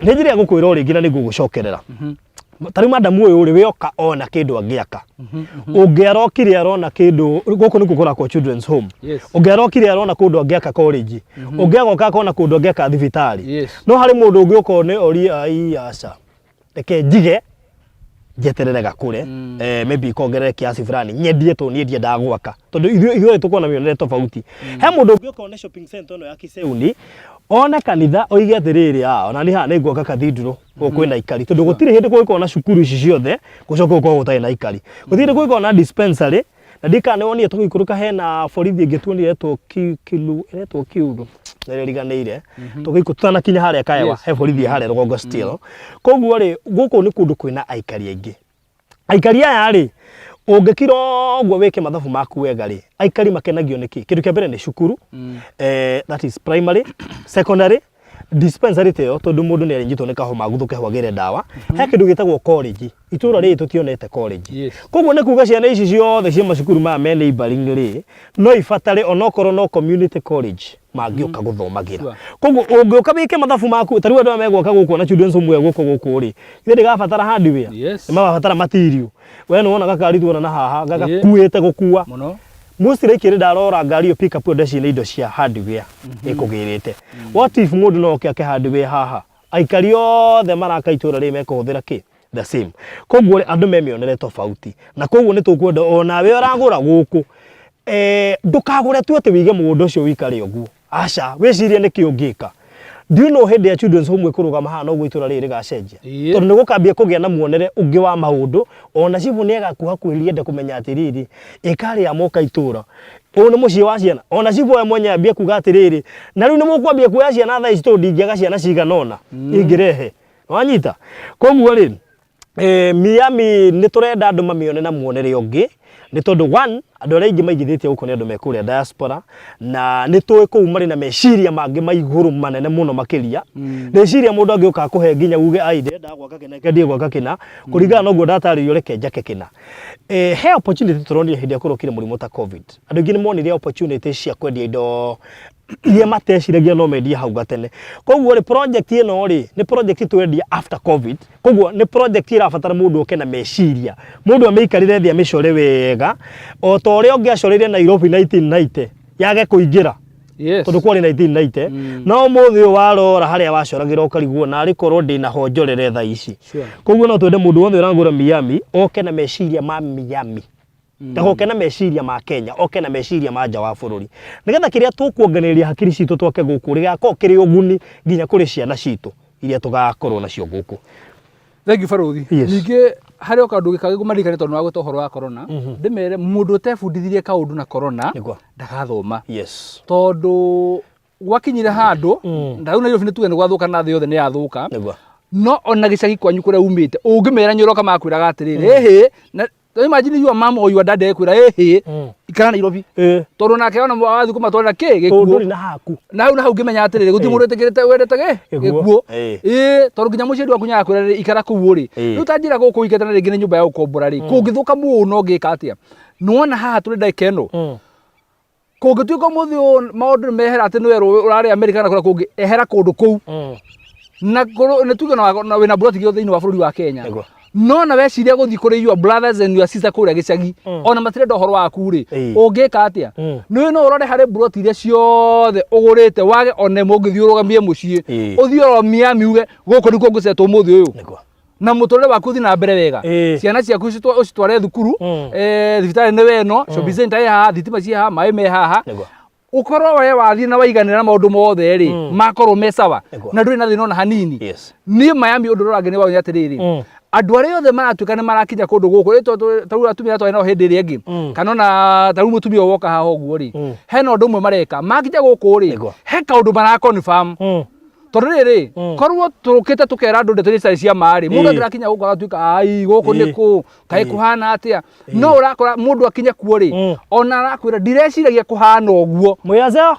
ni njira gukwira uri ngina ni gugucokerera tari madam uyu uri wioka ona kindu angiaka ungiarokire arona kindu guku ni gukora kwa children's home ungiarokire arona kundu angiaka college ungiagoka kona kundu angiaka thibitari no hari mundu ungioka one ori ai aca reke njige jeterere gakure maybe kongerere kiasi fulani nyendie to nie ndie ndagwaka tondu ithuĩ tukona mionere tofauti he mundu ungioka one shopping center no ya Kiseuni ona kanitha oige atiriri ona ni ha ni ngwaka kathidro kwina ikari tondu gutire hindi gwikona cukuru ici ciothe gucoka uko gutari na ikari gutire gwikona dispensary na ndikane wonie tugikuruka hena borithi ingetuoni retwo kiundo neriganiire tugikutana kinya haria kaewa he borithi haria Rugongo still koguo ri guku ni kundu kwina aikari aingi aikari aya ri ungikira gwo weke mathabu maku wega ri aikari makenagio niki kindu kia mbere ni cukuru that is primary secondary dispensary teo tondu mundu ni arinjitwo ni kahoma guthuke hwagire dawa he kindu gitagwo college itura ri tutionete college koguo ni kuga ciana ici ciothe cia macukuru ma me neighboring ri no ifatare onokoro no community college magioka guthomagira koguo ungioka wike mathabu maku tari andu megwoka guku na children's home guku ri ithe ndigabatara hardware ni magabatara material we no wona gakari tuona na haha gagakuite gukua most likely ndarora ngari yo pick up ndeci ni indo cia hardware ikugirite what if mundu no ke hardware haha aikari othe maraka itura ri mekuhuthira ki the same koguo andu memionere tofauti na koguo ni tukwenda ona we uragura guku ndukagure tu ati wige mundu ucio wikare oguo aca wicirie niki ungika do you know hindi ya children's home kurugama haha no gwitura riri gacenjia tondu nigukambia kugia na muonere ungi wa maundu ona cibu ni agakuha kwiriende kumenya atiriri ikari ya moka itura uyu ni mucii wa ciana ona cibu we mwenye ambia kuga atiriri na riu ni mukwambia kuoya ciana thaa ici to ndingiaga ciana ciganona ingirehe wanyita koguo ri Miami nĩ tũrenda andũ mamione na muonere ũngĩ nĩ tondũ one andũ arĩa aingĩ maigithĩtie gũkũ nĩ andũ mekũrĩa diaspora na nĩ tũĩ kũu marĩ na meciria mangĩ ma igũrũ manene mũno makĩria meciria mũndũ angĩũka kũhe nginya uge ai ndĩrenda gwaka kĩna kendie gwaka kĩna kũringana na ũguo ndatarĩrio reke njake kĩna he opportunity tũronire hĩndĩ ya kũrũkire mũrimũ ta covid andũ aingĩ nĩ monire opportunity cia kwendia indo iria mateciragia no mendia hau gatene koguo rĩ project ĩno rĩ nĩ project twendia after covid koguo nĩ project ĩrabatara mũndũ oke na meciria mũndũ amĩikarire thĩ amĩcore wega o ta ũrĩa ũngĩacoreire Nairobi 1990 yage kũingĩra tondũ kwarĩ 1990 no mũthĩ warora harĩa wacoragĩra ũkarigwo na arĩ korwo ndĩ na honjorere tha ici koguo no twende mũndũ wothe ũragũra Miami oke na meciria ma Miami oke na meciria ma Kenya oke na meciria ma nja wa bũrũri nigetha kĩrĩa tũkuonganĩrĩria hakiri citũ twake gũkũ rĩgakorwo kĩrĩ ũguni nginya kũrĩ ciana citũ iria tũgakorwo nacio gũkũ. Thank you Baruthi. Ningĩ harĩ ũkaũndũ gĩkagĩ kũmarikane tondũ wa gũte ũhoro wa corona ndĩmere mũndũ ũtebundithirie kaũndũ na corona ndagathoma tondũ gwakinyire handũ ndau Nairobi nĩ tuge nĩ gwathũka na thĩ yothe nĩ yathũka no ona gĩcagi kwanyu kũrĩa umĩte ũngĩmera nyũroka makwĩraga atĩrĩrĩ imagine your mom or your dad ekwira ikara Nairobi tondũ nake ona wathi kumatwara gĩkuũ na haku na hau ngĩmenya atĩrĩrĩ gũthiĩ mũndũ etekĩrĩte wendete gĩkuũ tondũ nginya mũciĩ ndwaku nyakwĩra ikara kũu rĩ rĩu tanjĩra gũkũ ikete na rĩngĩ nĩ nyũmba ya gũkombora rĩ kũngĩthũka mũno ngĩka atĩa nĩwona haha tũrĩ ndagĩka ĩno kũngĩtuĩka mũthĩ maũndũ mehera atĩ nĩ werũ ũrarĩ Amerika na kũrĩa kũngĩ ehera kũndũ kũu na nĩ tuge na wĩna broti thĩinĩ wa bũrũri wa Kenya no na weciria gũthiĩ kũrĩ your brothers and your sisters kũrĩa gĩcagi ona matirenda ũhoro waku rĩ ũngĩka atĩa nĩ no ũrore harĩ broti iria ciothe ũgũrĩte wage ona mũngĩthiĩ ũrũgamie mũciĩ ũthiĩ o Miami uge gũkũ nĩkuo ngũcetwo mũthĩ ũyũ na mũtũrĩre waku ũthiĩ na mbere wega ciana ciaku ũcitware thukuru thibitarĩ nĩ weno shopping center haha thitima ciĩ haha maĩ me haha ukorwo we wathiĩ na waiganĩra maũndũ mothe rĩ makorwo me sawa na ndũrĩ na thĩna ona hanini niĩ Miami ũndũ ũrĩa ũngĩ nĩ waunya atĩrĩrĩ andũ arĩa othe maratuĩka nĩ marakinya kũndũ gũkũ tarĩu atumia twarĩ nao hĩndĩ ĩrĩa ĩngĩ kana ona tarĩu mũtumia woka haha ũguo rĩ hena ũndũ ũmwe mareka makinya gũkũ rĩ he kaũndũ maraconfirm tondũ rĩrĩ korwo tũrũkĩte tũkera andũ ndeto iria cia ma rĩ mũndũ angĩrakinya gũkũ agatuĩka ai gũkũ nĩ kũ kaĩ kũhana atĩa no ũrakora mũndũ akinya kuo rĩ ona arakwĩra ndireciragia kũhana ũguo mwĩazeo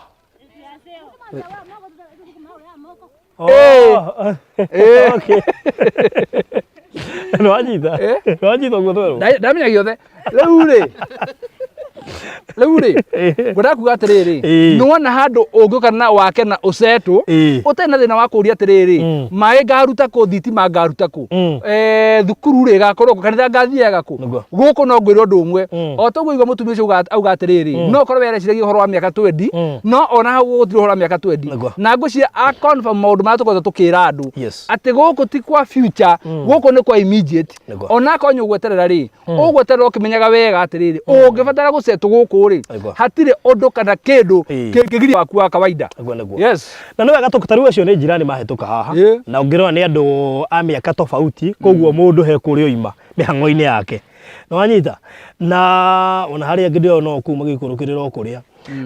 okay no anyita ũguo twerũ ndamenya gĩothe rĩu rĩ ngũrakuga atĩrĩrĩ nĩwona handũ ũngĩũka na wake na ũcetũ ũtarĩ na thĩna wa kũũria atĩrĩrĩ maĩ ngaruta kũ thitima ngaruta kũ thukuru rĩ gakorwo kũ kanitha ngathiaga kũ gũkũ no ngwĩre ũndũ ũmwe o toguo igua mũtumia ũcio auga atĩrĩrĩ no korwo wereciragia ũhoro wa mĩaka 20 no ona hau gũtirĩ ũhoro wa mĩaka 20 na ngwĩciria a confirm maũndũ marĩa tũkoretwo tũkĩra andũ atĩ gũkũ ti kwa future gũkũ nĩ kwa immediate ona akonyo gweterera rĩ ũgweterera ũkĩmenyaga wega atĩrĩrĩ ũngĩbatara gũcetũ gũkũ rĩ hatirĩ ũndũ kana kĩndũ kĩgiria waku wa kawaida na nĩ wega tũtarũ acio nĩ njirani mahĩtũka haha na ũngĩrora nĩ andũ a mĩaka tofauti koguo mũndũ he kũrĩa oima mĩhang'o-inĩ yake nĩ wanyita na ona harĩa angĩ ndĩrona o kũu magĩikũrũkĩrĩra o kũrĩa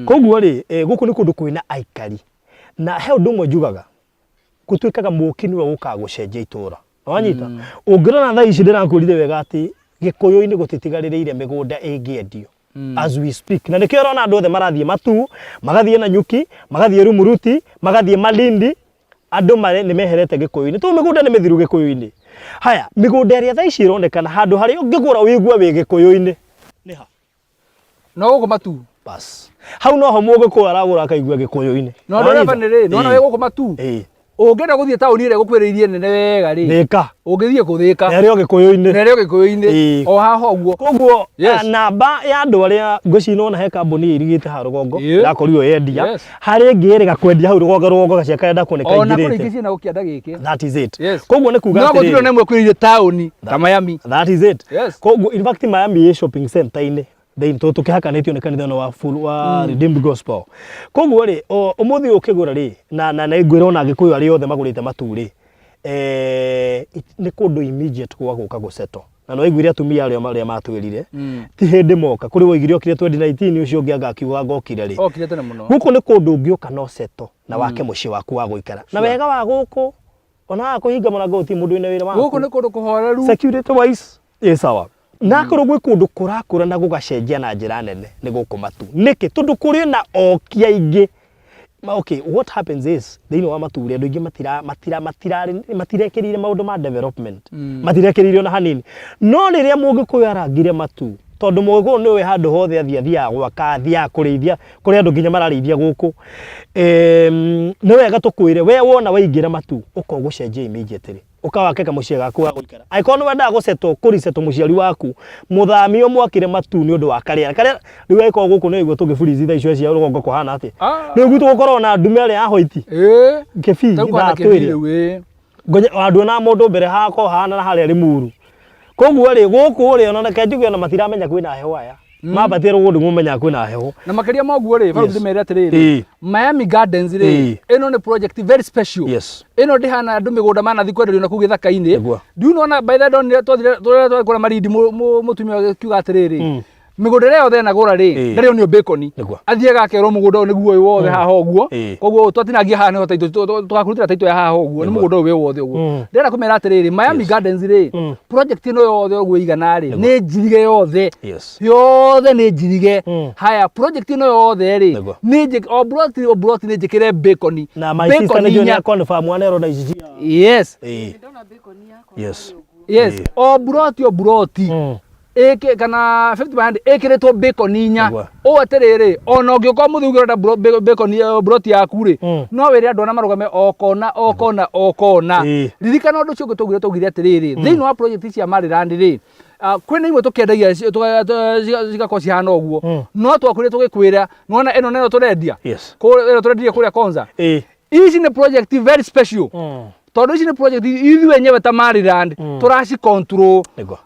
koguo rĩ gũkũ nĩ kũndũ kwĩna aikari na he ũndũ ũmwe njugaga gũtuĩkaga mũki nĩwe ũkaga gũcenjia itũũra nĩ wanyita ũngĩrora thaa ici ndĩrakũrire wega atĩ Gĩkũyũ-inĩ gũtitigarĩrĩire mĩgũnda ĩngĩendio as we speak na nĩkĩo ũrona andũ othe marathiĩ Matu magathiĩ Nanyuki magathiĩ Rumuruti magathiĩ Malindi andũ nĩ meherete Gĩkũyũ-inĩ tondũ mĩgũnda nĩ mĩthiru Gĩkũyũ-inĩ haya mĩgũnda ĩrĩa thaa ici ĩronekana handũ harĩa ũngĩgũra wĩigua wĩ Gĩkũyũ-inĩ nĩ ha no gũkũ Matu bas hau no ho mũgĩkũyũ aragũra akaigua Gĩkũyũ-inĩ no ndona banĩrĩ no wĩ gũkũ Matu ũngĩenda gũthiĩ taũni ĩrĩa gũkuhĩrĩirie nene wega rĩ Thĩka ũngĩthiĩ kũthĩka nerĩo Gĩkũyũ-inĩ o haha ũguo koguo namba ya andũ arĩa ngwĩciria nona he kambuni irigĩte ha rũgongo ndakorirwo yendia harĩ ĩngĩ ĩrĩga kwendia hau rũgongo gaciaka yenda kuoneka ingĩrĩte ona kũrĩ ingĩ ciĩna gũkĩenda gĩkĩ that is it koguo nĩ kuga atĩrĩrĩ no gũtirĩ nemwe kwĩrĩire taũni ta Miami that is it koguo in fact Miami ĩ shopping center-inĩ tũkĩhakanĩtio nĩ kanitha wa Redeemed Gospel koguo rĩ ũmũthĩ ũkĩgũra rĩ na ngwĩra ona Gĩkũyũ arĩa othe magũrĩte Matu rĩ nĩ kũndũ immediate gwa gũka gũceto na no iguire atumia arĩa matwĩrire ti hĩndĩ moka kũrĩ woigire okire 2019 ũcio ũngĩ anga akiuga ngokire rĩ okire tene mũno gũkũ nĩ kũndũ ũngĩũka no ceto na wake mũciĩ waku wa gũikara na wega wa gũkũ ona kuhinga murango uti mundu ina wira waku guku ni kundu kuhoreru security wise sawa na korwo gwi kundu kurakura na gugacenjia na njira nene ni gukumatu niki tundu kuri na okia ingi okay what happens is thini wa maturi andu ingi matirekirire maundu ma development matirekirire ona hanini no riria mungikuyu arangire matu tondu mugo niwe handu hothe athia gwaka athia kurithia kuri andu nginya mararithia guku ni wega tukwire we wona waingira matu ukogucenjia immediately ukawakeka mucie gaku wa guikara aikonu wenda guceto kuriceto muciari waku muthamio mwakire matu ni undu wa karia riu aiko guku ni iguo tugifurizi tha icio cia rugongo kuhana ati ni iguo tugukorwo na ndume ari ahoiti kefi da twiri ngoja andu na mundu mbere hako hana na haria ri muru koguo ri guku ri ona kenjuge ona matiramenya kwina heho aya mabatire gundu mumenya kwina heho na makiria moguo ri baru ndimere atiriri Miami Gardens ri ino ni project very special ino ndihana andu migunda mana thikwenderio na kugi thaka-ini do you know by the way twathire kura marindi mutumia kiuga atiriri migunda reo thena gura ri ndario ni bacon athiega akerwo mugunda ni guo wothe haha oguo koguo twatinagia haha ni taito twakurutira taito ya haha oguo ni mugunda we wothe oguo ndera kumera atiriri Miami Gardens ri project ino yothe oguo igana ri ni njirige yothe yothe ni njirige haya project ino yothe ri ni obrot ni njikire bacon na my sister ni junior confirm wanero na ijia ndona bacon yako yes obrot eke kana 50% ekiretwo bacon inya o atiriri ona ngioka muthugirira bacon broti yaku ri no wiri andu na marugame okona ririkana undu cio tugire atiriri thiini wa project cia Maryland ri kwina imwe tukendagia cigakorwo cihana uguo no twakwire tugikwira nona ino neno turendia ino turendia kuria Konza ici ni project very special tondu ici ni project ithuĩ enyewe ta Maryland turaci control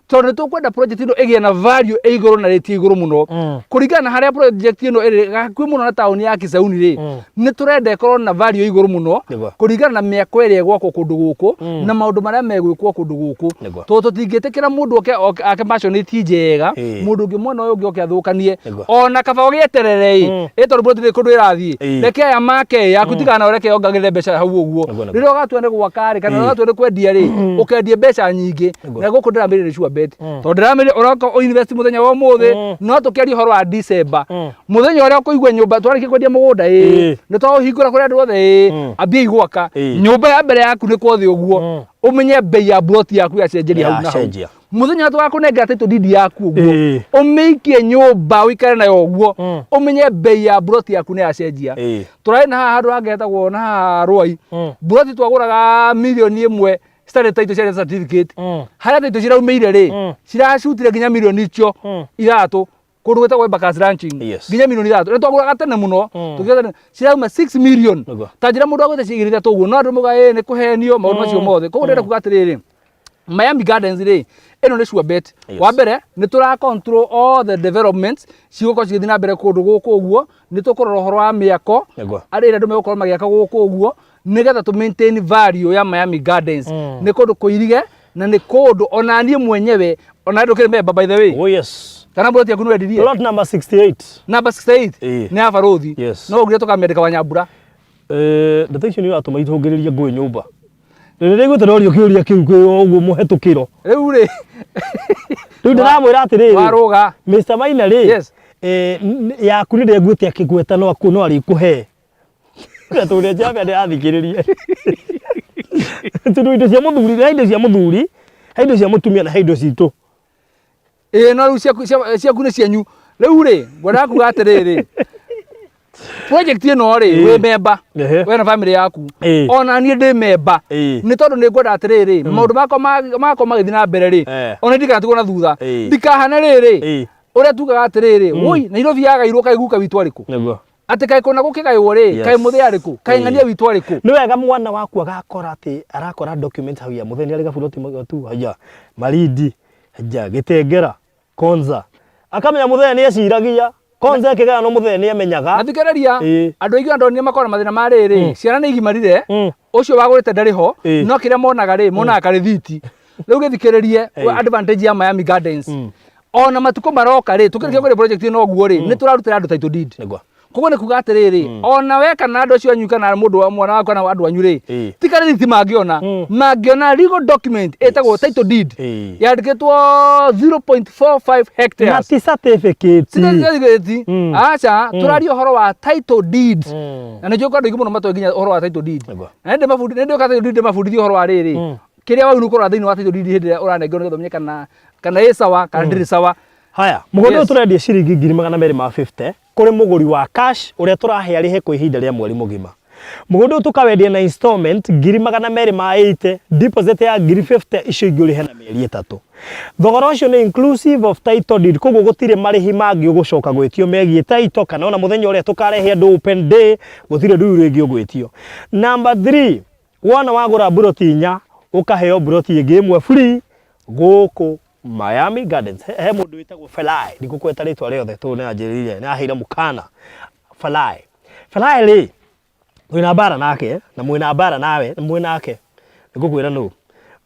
tondu tukwenda project ino igie na value iguru na rate iguru muno kuringana na haria project ino iri gakwi muno na town ya Kisauni ri ni turenda ikorwo na value iguru muno kuringana na miako iri gwako kundu guku na maundu maria megwikwo kundu guku tondu tutingitikira mundu ake passionate njega mundu ungi mwena uyu ungi oke athukanie ona kaba ogieterere tondu project iri kundu irathii reke aya make yaku tigana ureke ongagire mbeca hau uguo riria ugatuende gwakari kana ugatuende kwendia ri ukendie mbeca nyingi na guku ndiramire sure bet tondu ndiramire uraka invest muthenya wa muthi no tukiaria horo wa December muthenya uria kuigwa nyumba twariki kwendia mugunda ni twahingura kuria andu othe ambia igwaka nyumba ya mbere yaku ni kwothe uguo umenye bei ya broti yaku ya cenjeria hau na hau muthenya twakunengera title deed yaku uguo umeikie nyumba wikare nayo uguo umenye bei ya broti yaku ni yacenjia turai na handu hangetagwo na haha Rwai broti twaguraga milioni 1 started title share certificate haria title ciraumeire ri ciracutire nginya milioni icio 3 kundu gwetagwo Embakasi Ranching nginya milioni 3 ni twaguraga tene muno tukiona cirauma 6 million ta njira mundu agwete cigirite tuguo no andu muga ni kuhenio maundu macio mothe koguo ndenda kuga atiriri Miami Gardens ri ino ni sure bet wa mbere ni tura control all the developments ciguko cigithi na mbere kundu guku uguo ni tukurora horo wa miako ari andu megukorwo magiaka guku uguo nigetha tu maintain value ya Miami Gardens ni kundu kuirige na ni kundu ona nie mwenyewe ona ndu kirememba by the way kana broti yaku nwendirie lot number 68 ni abaruthi no ugire tukamendeka Wanyambura ndeto icio ni atuma itungiririe ngui nyumba riri guterorio kiuria kiu kwi uguo muhetukiro riu ri riu ndiramwira atiriri waruga Mr. Maina ri yaku ni ndegwite akigweta no aku no ari kuhe turia jambe ndathikiririe tundu indo cia muthuri na indo cia muthuri indo cia mutumia na indo citu no riu ciaku ni cianyu riu ri ngwenda kuga atiriri project ino ri we member we na family yaku ona nie ndi member ni tondu ni ngwenda atiriri maundu mako magithi na mbere ri ona ndikatugo na thutha ndikahane riri uria tugaga atiriri woi Nairobi yagairwo kaiguka witu ariku ati kai kona gukigaiwo ri kai muthi ariku kai ngania witu ariku ni wega mwana waku agakora ati arakora document hau ya muthenya ari gaburoti tu haya Malindi haya Gitengera Konza akamenya muthenya ni aciragia Konza kiga no muthenya ni amenyaga nathikereria andu aingi andonire makora mathina ma riri ciana ni igimarire ucio wagurite ndari ho no kiria monaga ri monaga karithiti riu githikererie advantage ya Miami Gardens ona matuko maroka ri tukirikia kuri project ino guo ri ni turarutira andu title deed koguo nĩ kuga atĩrĩrĩ ona we kana andũ acio anyu kana mũndũ wa mwana wakwa na andũ anyu rĩ ti karĩthiti mangĩona legal document ĩtagwo title deed yandĩkĩtwo 0.45 hectares na ti certificate acha tũraria ũhoro wa title deed na nĩkĩo andũ aingĩ mũno matoĩ nginya ũhoro wa title deed na nĩndĩ title deed mabundithio ũhoro wa rĩrĩ kĩrĩa wau nĩ ũkorwo thĩinĩ wa title deed hĩndĩ ĩrĩa ũranengerwo nĩgetha ũmenye kana ĩ sawa kana ndĩrĩ sawa. Haya mũgũnda ũyũ tũrendia ciringi 250 kũrĩ mũgũri wa cash ũrĩa tũrahe arĩhe kwa ihinda rĩa mweri mũgima. Mũgũnda ũyũ tũkawendia na installment 280 deposit ya 50 icio ingĩ ũrĩhe na mĩeri 3. Thogora ũcio nĩ inclusive of title deed, koguo gũtirĩ marĩhi mangĩ ũgũcoka gwĩtio megiĩ title kana ona mũthenya ũrĩa tũkarehe andũ open day gũtirĩ ndũi rĩngĩ ũgwĩtio. Number 3, wona wagũra buroti 4 ũkaheo buroti ĩngĩ ĩmwe free gũkũ Miami Gardens. He mũndũ wĩtagwo Felai, ndikũkweta rĩtwa rĩothe tũ nĩ anjĩrĩire nĩ aheire mũkana Felai. Felai rĩ wĩna mbara nake na mwĩna mbara nawe na mwĩ nake ngũkwĩra nũ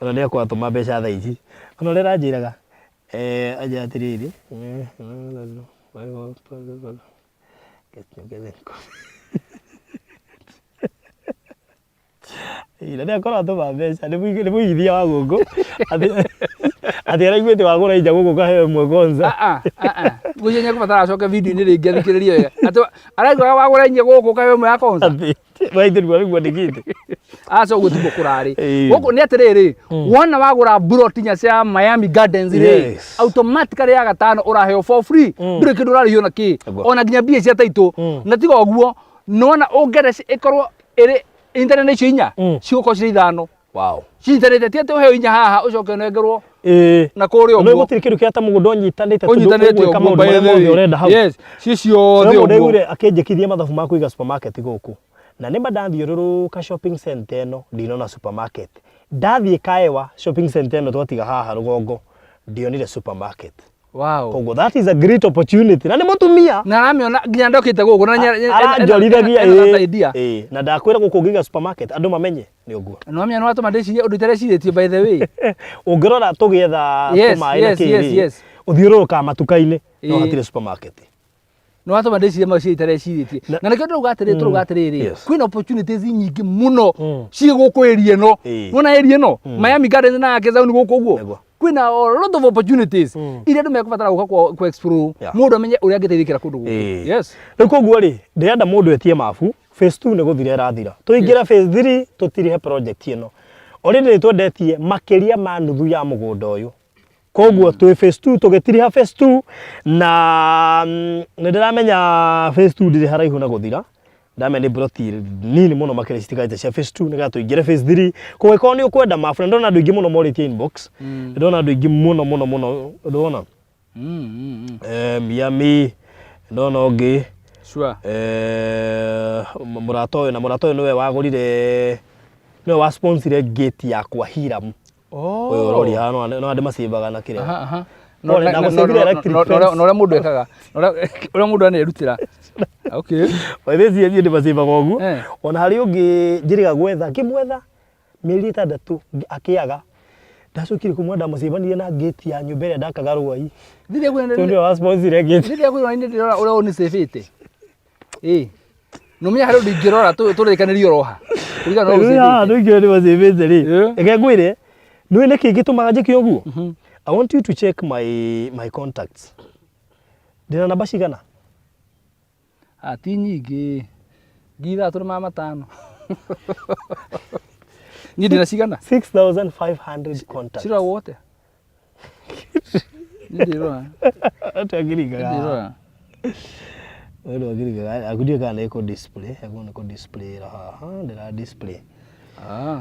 ona nĩ akwatũma mbeca thaa ici ona ũrĩa aranjĩraga aja atĩrĩrĩ ira nĩ akorwo atũma mbeca nĩ mũigithia wa gũkũ atĩ araiguĩte wagũra ija gũkũ kaheo ĩmwe Gonza gũcio nĩ kũbatara acoke video-inĩ rĩngĩ athikĩrĩrie wega atĩ araigua wagũra ija gũkũ kaheo ĩmwe ya Gonza waithĩrwo arĩgua ndĩkĩte aca ũguo tiguo kũrarĩ gũkũ nĩ atĩrĩrĩ wona wagũra buroti nya cia Miami Gardens rĩ automatically ya gatano ũraheo for free ndũrĩ kĩndũ ũrarĩhio na kĩ ona nginya mbia cia title na tiga ũguo nona ũngĩenda ĩkorwo ĩrĩ internet icio 4 cigũkorwo cirĩ 5. Wow. Cinyitanĩte ti atĩ ũheo 4 haha ũcoke ũnengerwo na kũrĩa ũguo. Nĩ gũtirĩ kĩndũ kĩa ta mũgũnda ũnyitanĩte gwĩka maũndũ marĩa mothe ũrenda hau. Yes, ci ciothe ũguo. Mũndũ akĩnjĩkithia mathabu ma kũiga supermarket gũkũ. Na nĩ ndathiũrũrũka shopping center ĩno ndinona supermarket. Ndathiĩ Kaewa shopping center ĩno twatiga haha rũgongo ndionire supermarket. Wow. Koguo that is a great opportunity. Na nĩ mũtumia. Na aramĩona nginya ndokĩte gũkũ na aranjorithagia na ndakwĩra gũkũ ngĩiga supermarket andũ mamenye nĩ ũguo. No amenya no atũma ndĩcirie ũndũ itareciirĩtio by the way. Ũngĩrora tũgĩetha tũmaĩ na kĩrĩ ũthiũrũrũka matuka-inĩ no hatirĩ supermarket. No atũma ndĩcirie macio itareciirĩtie. Na nĩkĩo tũruga atĩrĩrĩ kwĩna opportunities nyingĩ mũno ciĩ gũkũ area ĩno. Wona area ĩno Miami Gardens na Kezau ni gũkũ ũguo. Kwĩna a lot of opportunities iria andũ mekũbatara gũka ku explore mũndũ amenye ũrĩa angĩteithĩkĩra kũndũ gũkũ. Yes. Rĩu koguo rĩ ndĩrenda mũndũ etie mabu phase 2 nĩ gũthira ĩrathira tũingĩra phase 3 tũtirihe project ĩno already nĩtwendetie makĩria ma nuthu ya mũgũnda ũyũ. Koguo twĩ phase 2 tũgĩtiriha phase 2 na nĩndĩramenya phase 2 ndĩrĩ haraihu na gũthira. Ndamenya nĩ buroti nini mũno makĩria citigaite cia phase 2 nĩgetha tũingĩre phase 3 kũgĩkorwo nĩ ũkwenda mabu na ndona andũ aingĩ mũno morĩtie inbox ndona andũ aingĩ mũno ndona Miami ndona ũngĩ sure mũrata ũyũ nĩwe wagũrire nĩwe wa sponsor gate ya kwa Hiram ũyũ rori haha no andũ macimbaga na kĩrĩa ũrĩa mũndũ ekaga ũrĩa mũndũ anerutĩra. Okay. Waithĩcie thiĩ ndĩmacimbaga ũguo ona harĩ ũngĩ njĩrĩga gwetha ngĩmwetha mĩeri 6 akĩaga ndacokire kũmwenda macibanirie na gate ya nyũmba ĩrĩa ndakaga rũai. Nĩrĩa wa sponsor gate nĩrĩa kwĩna ũrĩa ũnicĩbĩte nomenya harĩ ũndũ ingĩrora tũrĩkanĩrio roha kũringana na ũcĩbĩte andũ ingĩ nĩmacibĩte rĩ reke ngwĩre nĩũĩ nĩkĩ gĩtũmaga njĩke ũguo. I want you to check my contacts. Ndĩna namba cigana? Ti nyingĩ ngitha tũrĩ matano. Niĩ ndĩna cigana 6500 contacts. Cira wote. Ndĩrora. Atagiriga. Wewe wagiriga akudia kana iko display, yako display haha, ndĩra display.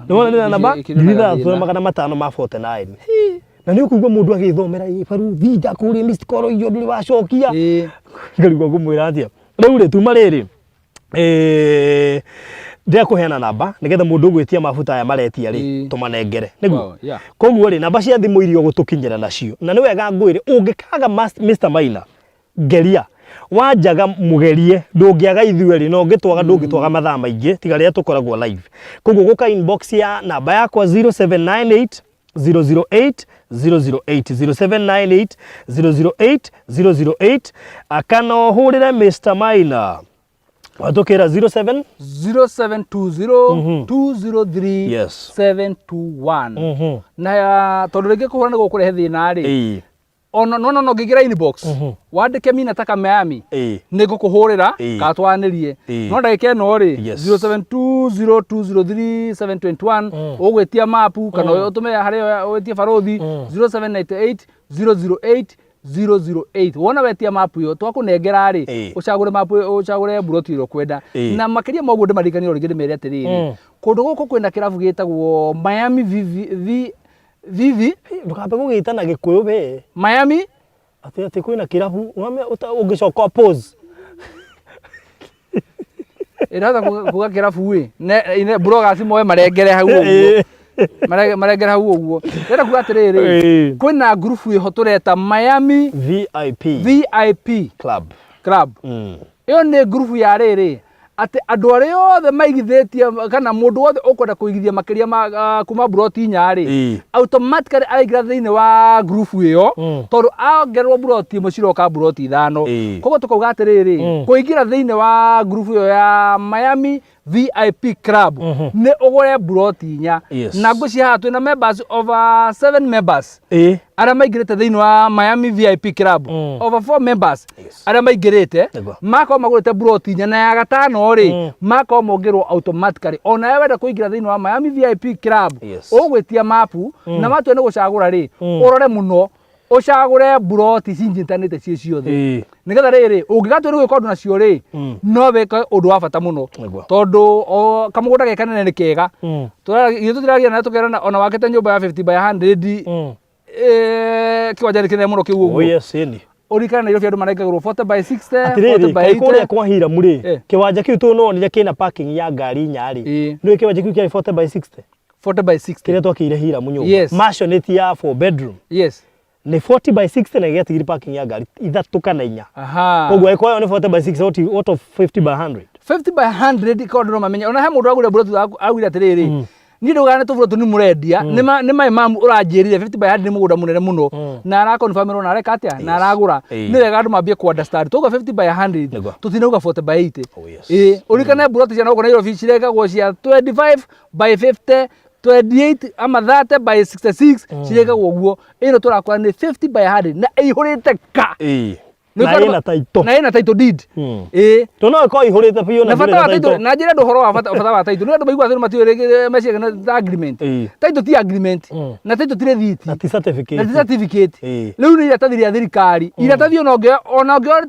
No nĩ namba ngitha tũrĩ magana matano ma 49. Na nĩ ũkũigua mũndũ agĩthomera ibaru thija kũrĩ missed call iyo ndũrĩ wacokia. Ngarigwo ngũmwĩra atĩa. Rĩu rĩ tuma rĩrĩ ndĩrakũheana namba nĩgetha mũndũ ũgwĩtia mafuta aya maretia rĩ tũmanengere nĩguo. Koguo rĩ namba cia thimũ irio gũtũkinyĩra nacio na nĩ wega ngwĩre ũngĩkaga Mr. Maina geria wanjaga mũgerie ndũngĩaga ithuĩ rĩ no ngĩtwaga ndũngĩtwaga mathaa maingĩ tiga rĩrĩa tũkoragwo live. Koguo gũka inbox ya namba yakwa 0798 008 008 0798 008 008 akana hũrĩre Mr. Maina Watukira 07 0720 203 Yes. 721 na tondu ringi kuhura ni gukurehe thina ri ono no ngigira inbox wandike mimi nataka Miami ni gukuhurira katwanirie no ndagike no ri 0720203721 ugwetia mapu kana utume haria wetie barothi 0798 008 008 wona wetia mapu yo twakunengera ri ucagure mapu ucagure buroti ro kwenda na makiria moguo ndimarikani ringi ndimere atiriri kundu guku kwenda kirabu gitagwo Miami Vivi ndukambe gugitana gikuyu be Miami ati kwina kirabu ngame ungicoka pause iraza kuga kirabu we ne bloga simoe marengere hau uguo marengere hau uguo renda kuga atiriri kwina group iho tureta Miami VIP Club iyo ni group ya riri ati andu aria othe maigithitie kana mundu wothe ukwenda kuigithia makiria ma kuma buroti nyari automatically araingira thiini wa group iyo tondu aongererwo buroti muciroka buroti 5 koguo tukauga atiriri kuingira thiini wa group iyo ya Miami VIP Club ni ugure buroti 4 na nguci haha twina members over 7 members aria maingirite thiini wa Miami VIP Club over 4 members aria maingirite mako magurite buroti 4 na ya gatano ri mako mongerwo automatically ona wenda kuingira thiini wa Miami VIP Club ugwetia mapu na matwe ni gucagura ri urore muno ucagure buroti cinjitanite cie ciothe nigetha riri ungigatwe ni gwika undu nacio ri no weke undu wa bata muno tondu kamugunda ge kanene ni kega tutiragia na tukerana ona wakete nyumba ya 50 by 100 kiwanja kinene muno kiu uguo urikana Nairobi andu maraigagirwo 40 by 60 40 by 80 kuria kwa hira muri kiwanja kiu tu no ni kina parking ya ngari nyari ni kiwanja kiu kia 40 by 60 kire twakire hira munyo mansionate ya 4 bedroom ni 40 by 60 na giatigiri parking ya ngari ithatu kana inya koguo iko ni 40 by 60 out of 50 by 100 ikondo no mamenye ona he mundu agure burotu agwira atiriri ni ndugane tu burotu ni murendia ni mai mamu uranjirire 50 by 100 ni mugunda munene muno na ara confirm na areka atia na aragura ni wega andu mambie ku understand tuga 50 by 100 tutinauga 40 by 80 urikane burotu cia uko Nairobi ciregagwo cia 25 by 50 28 ama 30 by 66 ciregagwo uguo ino turakora ni 50 by 100 na ihurite ka na ina title deed tono ko ihurite pio na title na njira ndu horo wa bata wa title ni andu maigua thiru matiure meciaga na agreement title ti agreement na title ti receipt na ti certificate riu ni iratathi ria thirikari iratathi ona onge